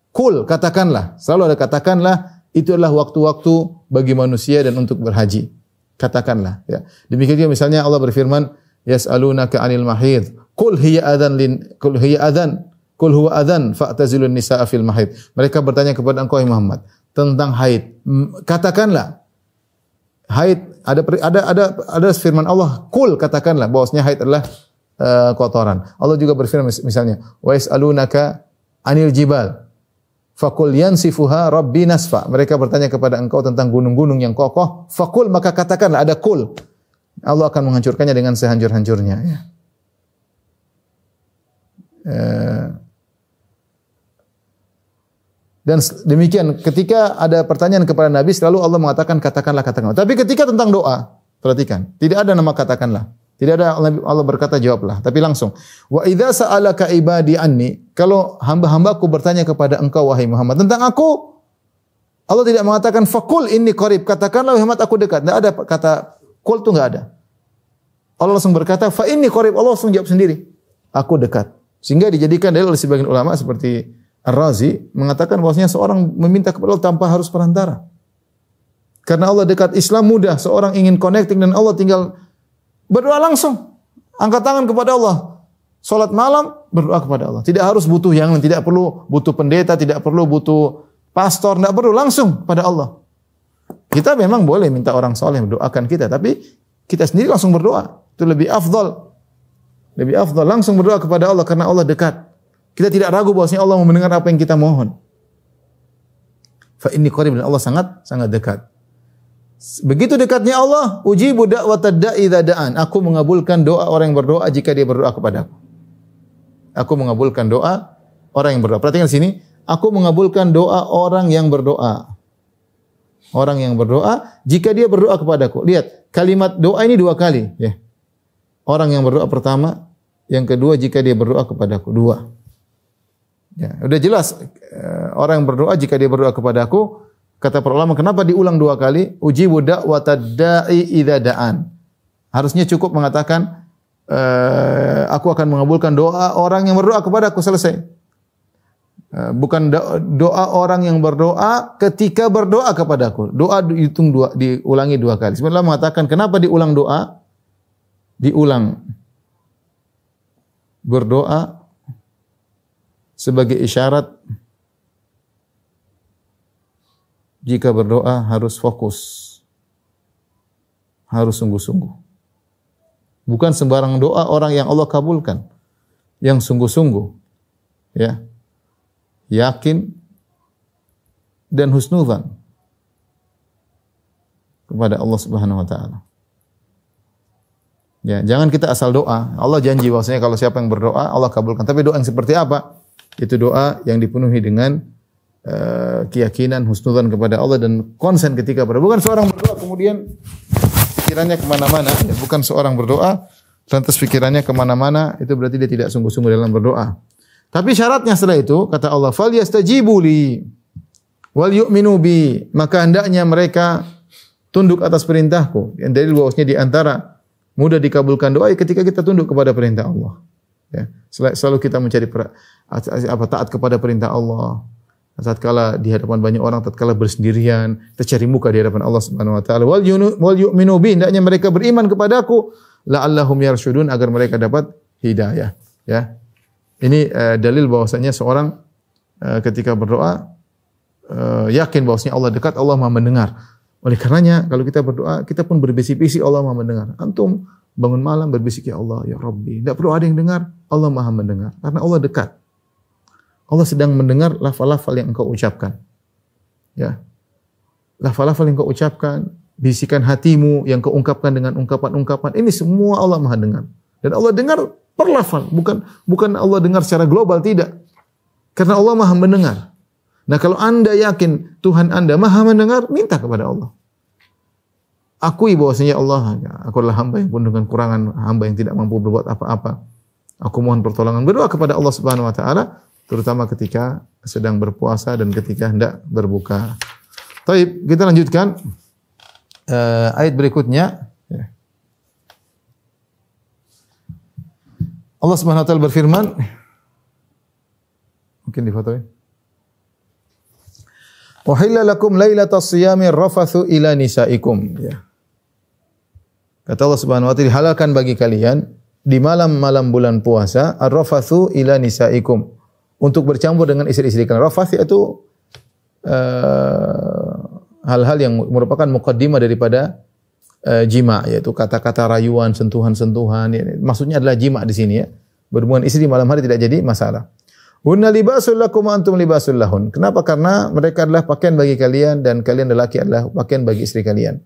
Qul, katakanlah, selalu ada katakanlah, itu adalah waktu-waktu bagi manusia dan untuk berhaji. Katakanlah, ya. Demikian juga misalnya Allah berfirman, yas'alunaka 'anil mahid. Qul hiya adzan, qul huwa adzan fa'tazilun nisaa fil mahid. Mereka bertanya kepada engkau wahai Muhammad tentang haid. Katakanlah, haid, ada firman Allah, qul, katakanlah bahwasanya haid adalah kotoran. Allah juga berfirman misalnya, wa yas'alunaka 'anil jibal faqul yansifuha rabbi nasfa. Mereka bertanya kepada engkau tentang gunung-gunung yang kokoh, faqul, maka katakanlah, ada qul. Allah akan menghancurkannya dengan sehancur-hancurnya, ya. Dan demikian ketika ada pertanyaan kepada Nabi selalu Allah mengatakan katakanlah. Tapi ketika tentang doa, perhatikan, tidak ada nama katakanlah. Tidak ada Allah berkata jawablah, tapi langsung. Wa idza sa'alaka ibadi anni, kalau hamba-hambaku bertanya kepada engkau wahai Muhammad tentang aku, Allah tidak mengatakan faqul inni qarib, katakanlah Muhammad aku dekat. Tidak ada kata qul, itu enggak ada. Allah langsung berkata fa inni qarib, Allah langsung jawab sendiri, aku dekat. Sehingga dijadikan dalil oleh sebagian ulama seperti Ar-Razi mengatakan bahwasanya seorang meminta kepada Allah tanpa harus perantara. Karena Allah dekat, Islam mudah, seorang ingin connecting dan Allah tinggal berdoa langsung. Angkat tangan kepada Allah. Salat malam berdoa kepada Allah. Tidak harus butuh yang lain, tidak perlu butuh pendeta, tidak perlu butuh pastor, tidak perlu, langsung pada Allah. Kita memang boleh minta orang soleh mendoakan kita, tapi kita sendiri langsung berdoa. Itu lebih afdal. Lebih afdal langsung berdoa kepada Allah karena Allah dekat. Kita tidak ragu bahwasanya Allah mau mendengar apa yang kita mohon. Fa inni qarib, dan Allah sangat dekat. Begitu dekatnya Allah, ujibu da'watad da'i idza da'an. Aku mengabulkan doa orang yang berdoa jika dia berdoa kepadaku. Aku mengabulkan doa orang yang berdoa. Perhatikan sini, aku mengabulkan doa orang yang berdoa. Orang yang berdoa jika dia berdoa kepadaku. Lihat, kalimat doa ini 2 kali, ya. Orang yang berdoa pertama, yang kedua jika dia berdoa kepadaku, 2. Ya, udah jelas orang yang berdoa jika dia berdoa kepadaku, kata para ulama kenapa diulang 2 kali? Ujibu da'watad da'i idza da'an. Harusnya cukup mengatakan aku akan mengabulkan doa orang yang berdoa kepadaku, selesai. Bukan doa orang yang berdoa ketika berdoa kepadaku. Doa diulangi 2 kali. Sebenarnya mengatakan kenapa diulang doa? Diulang berdoa sebagai isyarat jika berdoa harus fokus, harus sungguh-sungguh. Bukan sembarang doa orang yang Allah kabulkan, yang sungguh-sungguh, ya, yakin dan husnudzan kepada Allah Subhanahu wa taala. Ya, jangan kita asal doa. Allah janji bahwasanya kalau siapa yang berdoa Allah kabulkan. Tapi doa yang seperti apa? Itu doa yang dipenuhi dengan keyakinan, husnudzan kepada Allah dan konsen ketika berdoa. Bukan seorang berdoa kemudian pikirannya kemana-mana. Ya, bukan seorang berdoa lantas pikirannya kemana-mana. Itu berarti dia tidak sungguh-sungguh dalam berdoa. Tapi syaratnya setelah itu kata Allah, "Falyastajibu li wal yu'minu bi." Maka hendaknya mereka tunduk atas perintahku. Yang dalil bahwasanya di antara mudah dikabulkan doa ketika kita tunduk kepada perintah Allah. Ya, selalu kita mencari taat kepada perintah Allah. Tatkala di hadapan banyak orang, tatkala bersendirian, kita cari muka di hadapan Allah Subhanahu wa taala. Wal yu'minu bi, hendaknya mereka beriman kepadaku, la'allahum yarsyudun, agar mereka dapat hidayah. Ya. Ini dalil bahwasanya seorang ketika berdoa yakin bahwasanya Allah dekat, Allah Maha mendengar. Oleh karenanya kalau kita berdoa, kita pun berbisik-bisik Allah Maha mendengar. Antum bangun malam berbisik, ya Allah, ya Rabbi. Tidak perlu ada yang dengar, Allah Maha mendengar. Karena Allah dekat. Allah sedang mendengar lafal-lafal yang engkau ucapkan. Ya. Lafal-lafal yang engkau ucapkan, bisikan hatimu yang kau ungkapkan dengan ungkapan-ungkapan, ini semua Allah Maha dengar. Dan Allah dengar per lafal, bukan Allah dengar secara global, tidak. Karena Allah Maha mendengar. Nah, kalau Anda yakin Tuhan Anda Maha mendengar, minta kepada Allah. Akui bahwasanya Allah, aku adalah hamba yang penuh dengan kurangan, hamba yang tidak mampu berbuat apa-apa. Aku mohon pertolongan. Berdoa kepada Allah Subhanahu wa taala, terutama ketika sedang berpuasa dan ketika hendak berbuka. Baik, kita lanjutkan ayat berikutnya. Allah Subhanahu wa taala berfirman, mungkin difotoin. Uhilla lakum lailatas siyami rafathu ila nisaikum. Ya. Kata Allah Subhanahu wa taala, dihalalkan bagi kalian di malam-malam bulan puasa ar-rafathu ila nisaikum, untuk bercampur dengan istri-istri kalian. Rafath itu hal-hal yang merupakan muqaddimah daripada jima, yaitu kata-kata rayuan, sentuhan-sentuhan. Ya. Maksudnya adalah jima di sini, ya. Berhubungan istri di malam hari tidak jadi masalah. Hunna libasul lakum wa antum libasul lahun. Kenapa? Karena mereka adalah pakaian bagi kalian dan kalian lelaki adalah pakaian bagi istri kalian.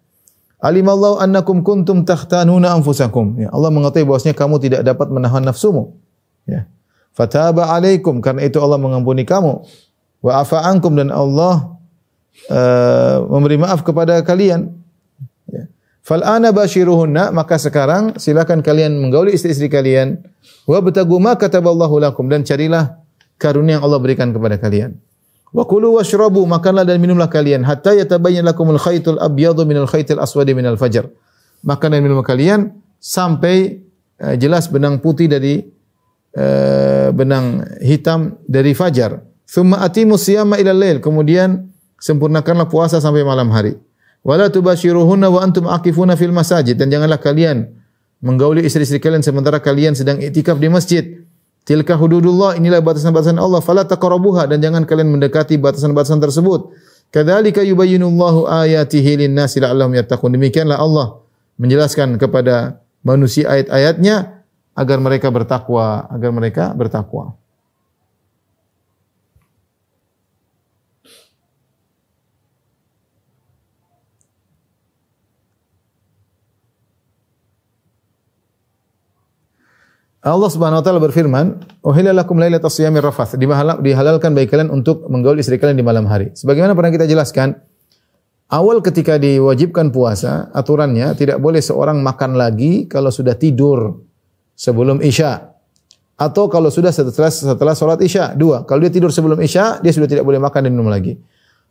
Alimallahu annakum kuntum takhtanuna anfusakum. Ya, Allah mengetahui bahwasanya kamu tidak dapat menahan nafsumu. Ya. Fataba alaikum, karena itu Allah mengampuni kamu. Wa afa ankum, dan Allah memberi maaf kepada kalian. Ya. Fal ana bashiruhunna, maka sekarang silakan kalian menggauli istri-istri kalian. Wa batagu ma kataballahu lakum, dan carilah karunia yang Allah berikan kepada kalian. Wa kulu washrabu, makanlah dan minumlah kalian hatta yatabayyana lakumul khaytul abyadu minal khaytil aswadi minal fajr. Makan dan minum kalian sampai jelas benang putih dari benang hitam dari fajar. Tsumma atimus siyama ilal lail, kemudian sempurnakanlah puasa sampai malam hari. Wala tubashiruhunna wa antum aqifuna fil masajid, dan janganlah kalian menggauli istri-istri kalian sementara kalian sedang iktikaf di masjid. Tilka hududullah, inilah batasan-batasan Allah, fala taqrabuha, dan jangan kalian mendekati batasan-batasan tersebut. Kadzalika yubayyinullahu ayatihi lin-nasi la'allahum yattaqun. Demikianlah Allah menjelaskan kepada manusia ayat-ayatnya agar mereka bertakwa, Allah Subhanahu wa taala berfirman, "Uhilla lakum lailatas siyamir rafath." Dihalalkan bagi kalian untuk menggauli istri kalian di malam hari. Sebagaimana pernah kita jelaskan, Awal ketika diwajibkan puasa, aturannya tidak boleh seorang makan lagi kalau sudah tidur sebelum Isya. Atau kalau sudah setelah sholat Isya. Dua, kalau dia tidur sebelum Isya, dia sudah tidak boleh makan dan minum lagi.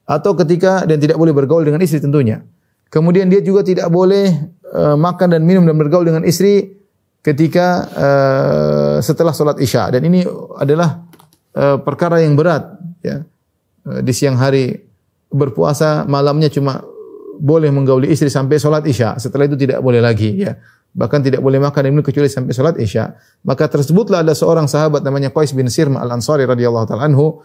Atau ketika, dan tidak boleh bergaul dengan istri tentunya. Kemudian dia juga tidak boleh makan dan minum dan bergaul dengan istri ketika setelah sholat Isya. Dan ini adalah perkara yang berat. Ya. Di siang hari berpuasa, malamnya cuma boleh menggauli istri sampai sholat Isya. Setelah itu tidak boleh lagi. Ya. Bahkan tidak boleh makan dan minum kecuali sampai sholat Isya. Maka tersebutlah ada seorang sahabat namanya Qais bin Sirma al-Ansari radhiyallahu ta'ala anhu.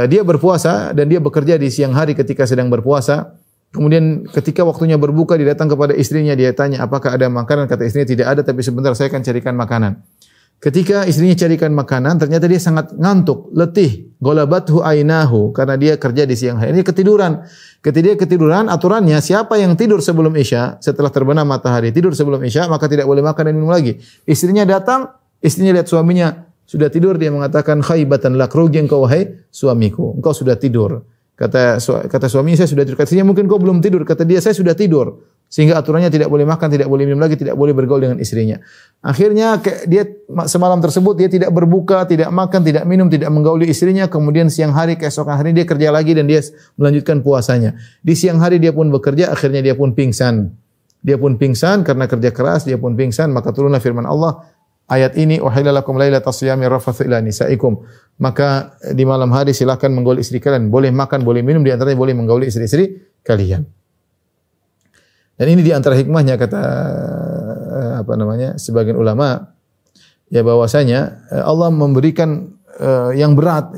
Dia berpuasa dan dia bekerja di siang hari ketika sedang berpuasa. Kemudian ketika waktunya berbuka, dia datang kepada istrinya, dia tanya apakah ada makanan. Kata istrinya tidak ada, tapi sebentar saya akan carikan makanan. Ketika istrinya carikan makanan, ternyata dia sangat ngantuk, letih, golabathu ainahu, karena dia kerja di siang hari. Dia ketiduran. Ketika dia ketiduran, aturannya siapa yang tidur sebelum Isya, setelah terbenam matahari, tidur sebelum Isya, maka tidak boleh makan dan minum lagi. Istrinya datang, istrinya lihat suaminya sudah tidur, dia mengatakan khaibatan lak, rugi engkau wahai suamiku, engkau sudah tidur. Kata suaminya, saya sudah tidur. Katanya mungkin kau belum tidur. Kata dia, saya sudah tidur. Sehingga aturannya tidak boleh makan, tidak boleh minum lagi, tidak boleh bergaul dengan istrinya. Akhirnya dia semalam tersebut dia tidak berbuka, tidak makan, tidak minum, tidak menggauli istrinya. Kemudian siang hari, keesokan hari dia kerja lagi dan dia melanjutkan puasanya. Di siang hari dia pun bekerja, akhirnya dia pun pingsan. Dia pun pingsan karena kerja keras, dia pun pingsan. Maka turunlah firman Allah, ayat ini, uhilla lakum lailatas siyami rafathu ila nisaikum. Maka di malam hari silakan menggauli istri kalian, boleh makan, boleh minum, di antaranya boleh menggauli istri-istri kalian. Dan ini di antara hikmahnya kata sebagian ulama, ya bahwasanya Allah memberikan yang berat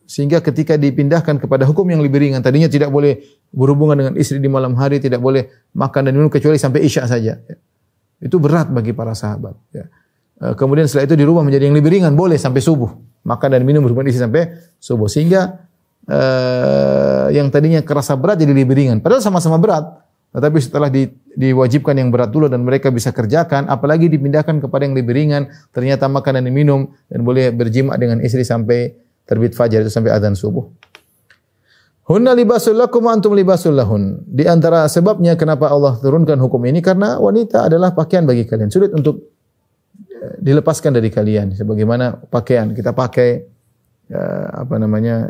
sehingga ketika dipindahkan kepada hukum yang lebih ringan, tadinya tidak boleh berhubungan dengan istri di malam hari, tidak boleh makan dan minum kecuali sampai Isya saja. Itu berat bagi para sahabat. Ya. Kemudian setelah itu dirubah menjadi yang lebih ringan, boleh sampai subuh. Makan dan minum berhubungan istri sampai subuh. Sehingga yang tadinya kerasa berat jadi lebih ringan. Padahal sama-sama berat. Tetapi setelah diwajibkan yang berat dulu dan mereka bisa kerjakan, apalagi dipindahkan kepada yang lebih ringan, ternyata makan dan minum dan boleh berjima dengan istri sampai terbit fajar, itu sampai azan subuh. Hunna libasul lakum wa antum libasul lahun. Di antara sebabnya kenapa Allah turunkan hukum ini, karena wanita adalah pakaian bagi kalian. Sulit untuk dilepaskan dari kalian. Sebagaimana pakaian kita pakai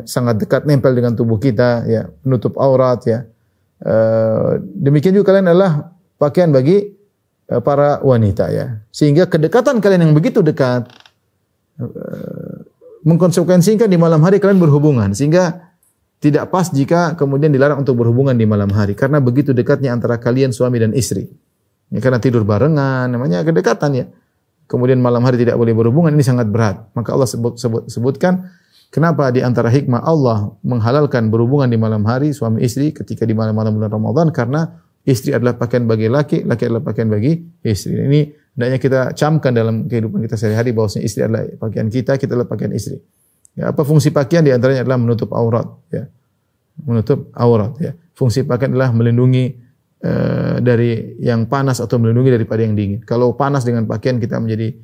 sangat dekat nempel dengan tubuh kita, ya, menutup aurat, ya. Demikian juga kalian adalah pakaian bagi para wanita, ya. Sehingga kedekatan kalian yang begitu dekat mengkonsekuensikan di malam hari kalian berhubungan, sehingga tidak pas jika kemudian dilarang untuk berhubungan di malam hari karena begitu dekatnya antara kalian suami dan istri. Ya, karena tidur barengan, namanya kedekatan, ya. Kemudian malam hari tidak boleh berhubungan, ini sangat berat. Maka Allah sebutkan kenapa di antara hikmah Allah menghalalkan berhubungan di malam hari suami istri ketika di malam-malam bulan Ramadan, karena istri adalah pakaian bagi laki, laki adalah pakaian bagi istri. Ini hendaknya kita camkan dalam kehidupan kita sehari-hari bahwasanya istri adalah pakaian kita adalah pakaian istri. Ya, apa fungsi pakaian? Di antaranya adalah menutup aurat, ya. Menutup aurat, ya. Fungsi pakaian adalah melindungi dari yang panas atau melindungi daripada yang dingin. Kalau panas dengan pakaian kita menjadi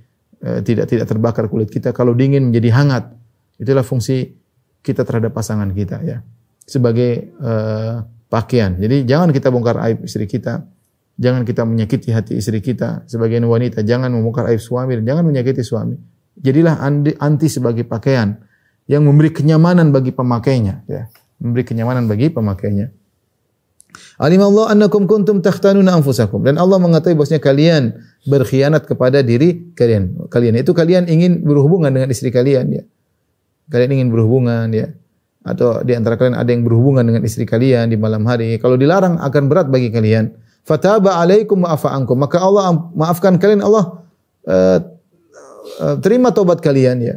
tidak terbakar kulit kita, kalau dingin menjadi hangat. Itulah fungsi kita terhadap pasangan kita, ya, sebagai pakaian. Jadi jangan kita bongkar aib istri kita, jangan kita menyakiti hati istri kita. Sebagian wanita jangan membongkar aib suami dan jangan menyakiti suami. Jadilah anti sebagai pakaian yang memberi kenyamanan bagi pemakainya, ya, memberi kenyamanan bagi pemakainya. Alimallahu annakum kuntum takhtanuna anfusakum, dan Allah mengetahui bahwasanya kalian berkhianat kepada diri kalian. Itu kalian ingin berhubungan dengan istri kalian, ya. Kalian ingin berhubungan, ya, atau di antara kalian ada yang berhubungan dengan istri kalian di malam hari. Kalau dilarang akan berat bagi kalian. Fataba alaikum wa afa ankum, maka Allah maafkan kalian, Allah terima taubat kalian, ya.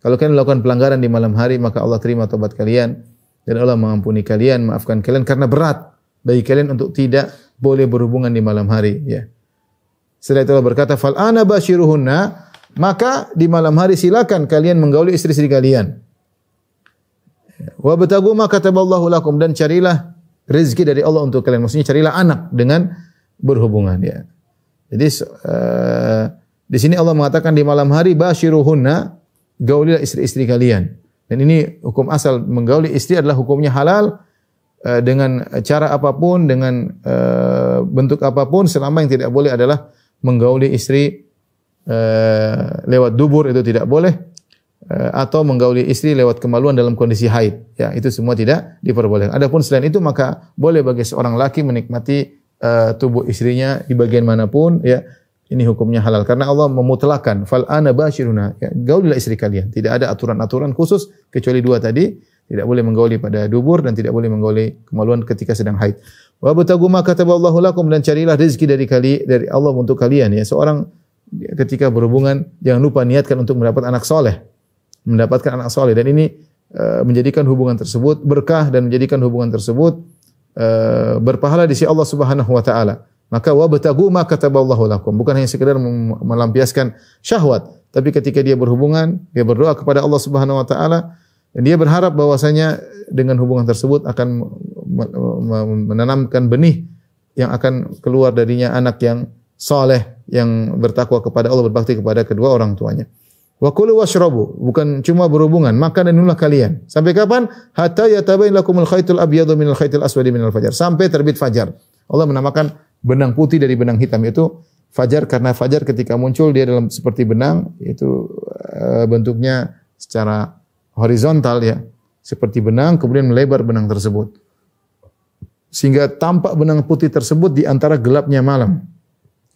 Kalau kalian melakukan pelanggaran di malam hari, maka Allah terima taubat kalian dan Allah mengampuni kalian, maafkan kalian karena berat bagi kalian untuk tidak boleh berhubungan di malam hari, ya. Setelah itu Allah berkata, fal ana basyiruhunna, maka di malam hari silakan kalian menggauli istri-istri kalian. Wa batagu ma kataballahu lakum, dan carilah rezeki dari Allah untuk kalian. Maksudnya carilah anak dengan berhubungan, ya. Jadi di sini Allah mengatakan di malam hari basyiruhunna, gaulilah istri-istri kalian. Dan ini hukum asal menggauli istri adalah hukumnya halal dengan cara apapun, dengan bentuk apapun, selama yang tidak boleh adalah menggauli istri lewat dubur, itu tidak boleh, atau menggauli istri lewat kemaluan dalam kondisi haid. Ya, itu semua tidak diperbolehkan. Adapun selain itu maka boleh bagi seorang laki menikmati tubuh istrinya di bagian manapun. Ya, ini hukumnya halal karena Allah memutlakan fal ana bashiruna, ya, gaulilah istri kalian. Tidak ada aturan-aturan khusus kecuali dua tadi. Tidak boleh menggauli pada dubur dan tidak boleh menggauli kemaluan ketika sedang haid. Wa batagu ma kataballahu lakum, dan carilah rezeki dari Allah untuk kalian. Ya, seorang ketika berhubungan jangan lupa niatkan untuk mendapat anak soleh, dan ini menjadikan hubungan tersebut berkah dan menjadikan hubungan tersebut berpahala di sisi Allah Subhanahu wa taala. Maka wa batagu ma kataballahu lakum, bukan hanya sekedar melampiaskan syahwat, tapi ketika dia berhubungan, dia berdoa kepada Allah Subhanahu wa taala. Dan dia berharap bahwasanya dengan hubungan tersebut akan menanamkan benih yang akan keluar darinya anak yang saleh, yang bertakwa kepada Allah, berbakti kepada kedua orang tuanya. Wa kulu washrabu, bukan cuma berhubungan, makan dan minumlah kalian. Sampai kapan? Hatta yatabayyana lakumul khaytul abyadu minal khaytil aswadi minal fajar. Sampai terbit fajar. Allah menamakan benang putih dari benang hitam itu fajar karena fajar ketika muncul dia dalam seperti benang, itu bentuknya secara horizontal, ya, seperti benang, kemudian melebar benang tersebut sehingga tampak benang putih tersebut di antara gelapnya malam,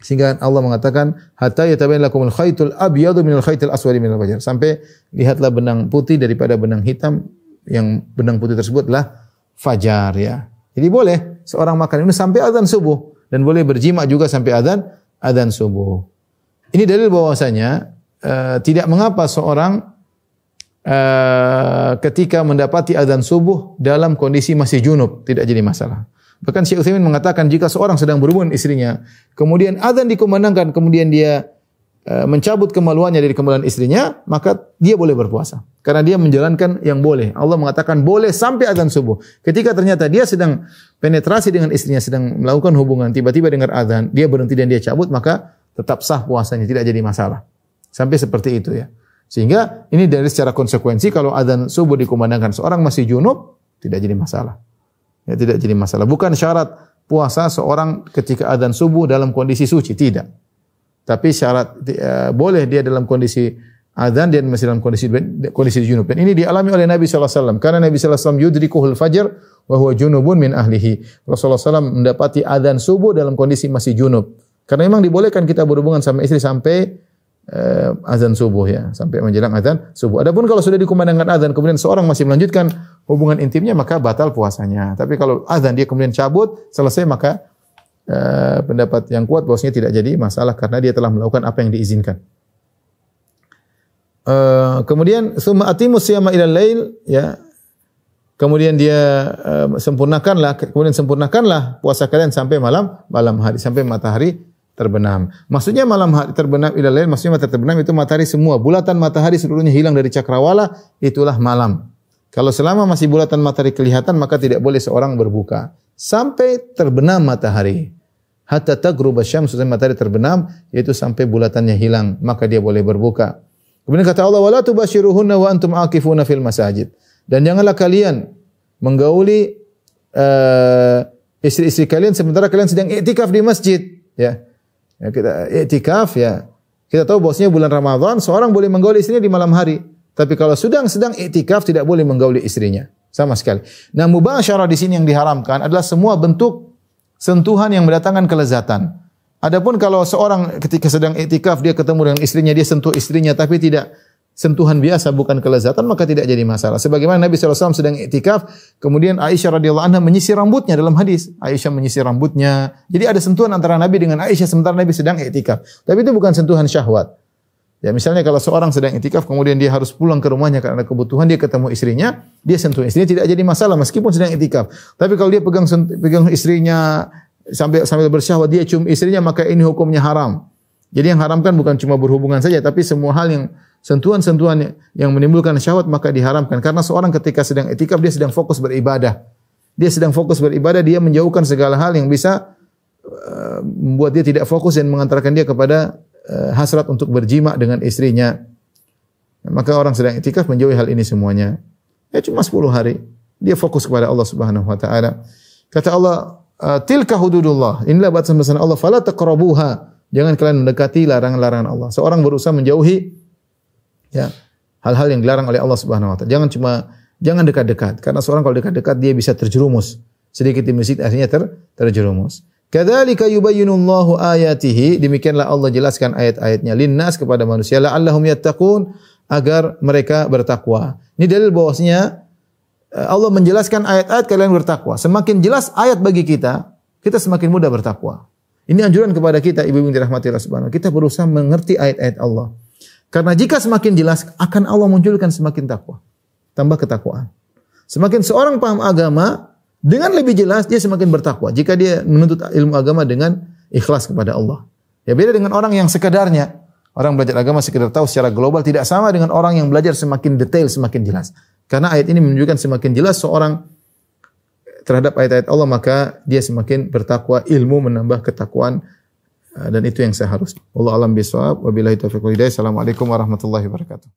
sehingga Allah mengatakan hatta yatabayyana lakumul khaytul abyadu minal khaytil aswadi minal fajar, sampai lihatlah benang putih daripada benang hitam, yang benang putih tersebutlah fajar. Ya, jadi boleh seorang makan ini sampai azan subuh dan boleh berjima juga sampai azan subuh. Ini dalil bahwasanya tidak mengapa seorang ketika mendapati azan subuh dalam kondisi masih junub, tidak jadi masalah. Bahkan Syekh Utsaimin mengatakan jika seorang sedang berhubungan istrinya, kemudian azan dikumandangkan, kemudian dia mencabut kemaluannya dari kemaluan istrinya, maka dia boleh berpuasa karena dia menjalankan yang boleh. Allah mengatakan boleh sampai azan subuh. Ketika ternyata dia sedang penetrasi dengan istrinya, sedang melakukan hubungan, tiba-tiba dengar azan, dia berhenti dan dia cabut, maka tetap sah puasanya, tidak jadi masalah. Sampai seperti itu, ya. Sehingga ini dari secara konsekuensi kalau azan subuh dikumandangkan seorang masih junub tidak jadi masalah. Ya, tidak jadi masalah. Bukan syarat puasa seorang ketika azan subuh dalam kondisi suci, tidak. Tapi syarat boleh dia dalam kondisi azan dia masih dalam kondisi junub. Dan ini dialami oleh Nabi sallallahu alaihi wasallam. Karena Nabi sallallahu alaihi wasallam yudrikuhul fajr wa huwa junubun min ahlihi. Rasulullah sallallahu mendapati azan subuh dalam kondisi masih junub. Karena memang dibolehkan kita berhubungan sama istri sampai azan subuh, ya, sampai menjelang azan subuh. Adapun kalau sudah dikumandangkan azan kemudian seorang masih melanjutkan hubungan intimnya, maka batal puasanya. Tapi kalau azan dia kemudian cabut, selesai, maka pendapat yang kuat bahwasanya tidak jadi masalah karena dia telah melakukan apa yang diizinkan. Kemudian summa atimus siyama ilal lail, ya. Kemudian dia sempurnakanlah puasa kalian sampai malam hari, sampai matahari terbenam. Maksudnya malam hari terbenam ilal lail, maksudnya matahari terbenam itu matahari semua, bulatan matahari seluruhnya hilang dari cakrawala, itulah malam. Kalau selama masih bulatan matahari kelihatan, maka tidak boleh seorang berbuka sampai terbenam matahari. Hatta taghruba syams, sampai matahari terbenam, yaitu sampai bulatannya hilang, maka dia boleh berbuka. Kemudian kata Allah, wala tubashiruhunna wa antum aqifuna fil masajid. Dan janganlah kalian menggauli istri-istri kalian sementara kalian sedang iktikaf di masjid, ya. Ya, kita iktikaf, ya. Kita tahu bahwasanya bulan Ramadan seorang boleh menggauli istrinya di malam hari. Tapi kalau sedang iktikaf tidak boleh menggauli istrinya sama sekali. Nah, mubasyarah di sini yang diharamkan adalah semua bentuk sentuhan yang mendatangkan kelezatan. Adapun kalau seorang ketika sedang iktikaf dia ketemu dengan istrinya, dia sentuh istrinya tapi tidak sentuhan biasa, bukan kelezatan, maka tidak jadi masalah. Sebagaimana Nabi SAW sedang iktikaf, kemudian Aisyah radhiyallahu anha menyisir rambutnya dalam hadis. Aisyah menyisir rambutnya. Jadi ada sentuhan antara Nabi dengan Aisyah sementara Nabi sedang iktikaf. Tapi itu bukan sentuhan syahwat. Ya, misalnya kalau seorang sedang iktikaf kemudian dia harus pulang ke rumahnya karena kebutuhan, dia ketemu istrinya, dia sentuh istrinya, tidak jadi masalah meskipun sedang iktikaf. Tapi kalau dia pegang istrinya sambil bersyahwat, dia cium istrinya, maka ini hukumnya haram. Jadi yang haramkan bukan cuma berhubungan saja, tapi semua hal yang sentuhan-sentuhan yang menimbulkan syahwat maka diharamkan. Karena seorang ketika sedang iktikaf dia sedang fokus beribadah. Dia sedang fokus beribadah, dia menjauhkan segala hal yang bisa membuat dia tidak fokus dan mengantarkan dia kepada hasrat untuk berjima dengan istrinya. Maka orang sedang iktikaf menjauhi hal ini semuanya. Ya cuma 10 hari. Dia fokus kepada Allah Subhanahu wa taala. Kata Allah, tilka hududullah. Inilah batasan-batasan Allah, fala taqrabuha. Jangan kalian mendekati larangan-larangan Allah. Seorang berusaha menjauhi ya hal-hal yang dilarang oleh Allah Subhanahu wa taala. Jangan dekat-dekat, karena seorang kalau dekat-dekat dia bisa terjerumus. Sedikit demi sedikit akhirnya terjerumus. Kadzalika yubayyinullahu ayatihi, demikianlah Allah jelaskan ayat-ayatnya linnas kepada manusia la'allahum yattaqun, agar mereka bertakwa. Ini dalil bahwasanya Allah menjelaskan ayat-ayat kalian bertakwa. Semakin jelas ayat bagi kita, kita semakin mudah bertakwa. Ini anjuran kepada kita, ibu-ibu yang dirahmati Allah Subhanahu wa taala. Kita berusaha mengerti ayat-ayat Allah. Karena jika semakin jelas, akan Allah munculkan semakin takwa. Tambah ketakwaan. Semakin seorang paham agama, dengan lebih jelas dia semakin bertakwa. Jika dia menuntut ilmu agama dengan ikhlas kepada Allah. Ya beda dengan orang yang sekedarnya. Orang belajar agama sekedar tahu secara global, tidak sama dengan orang yang belajar semakin detail, semakin jelas. Karena ayat ini menunjukkan semakin jelas seorang terhadap ayat-ayat Allah, maka dia semakin bertakwa, ilmu menambah ketakwaan, dan itu yang seharusnya. Wallahu a'lam bishawab, wabillahi taufiq wal hidayah. Assalamualaikum warahmatullahi wabarakatuh.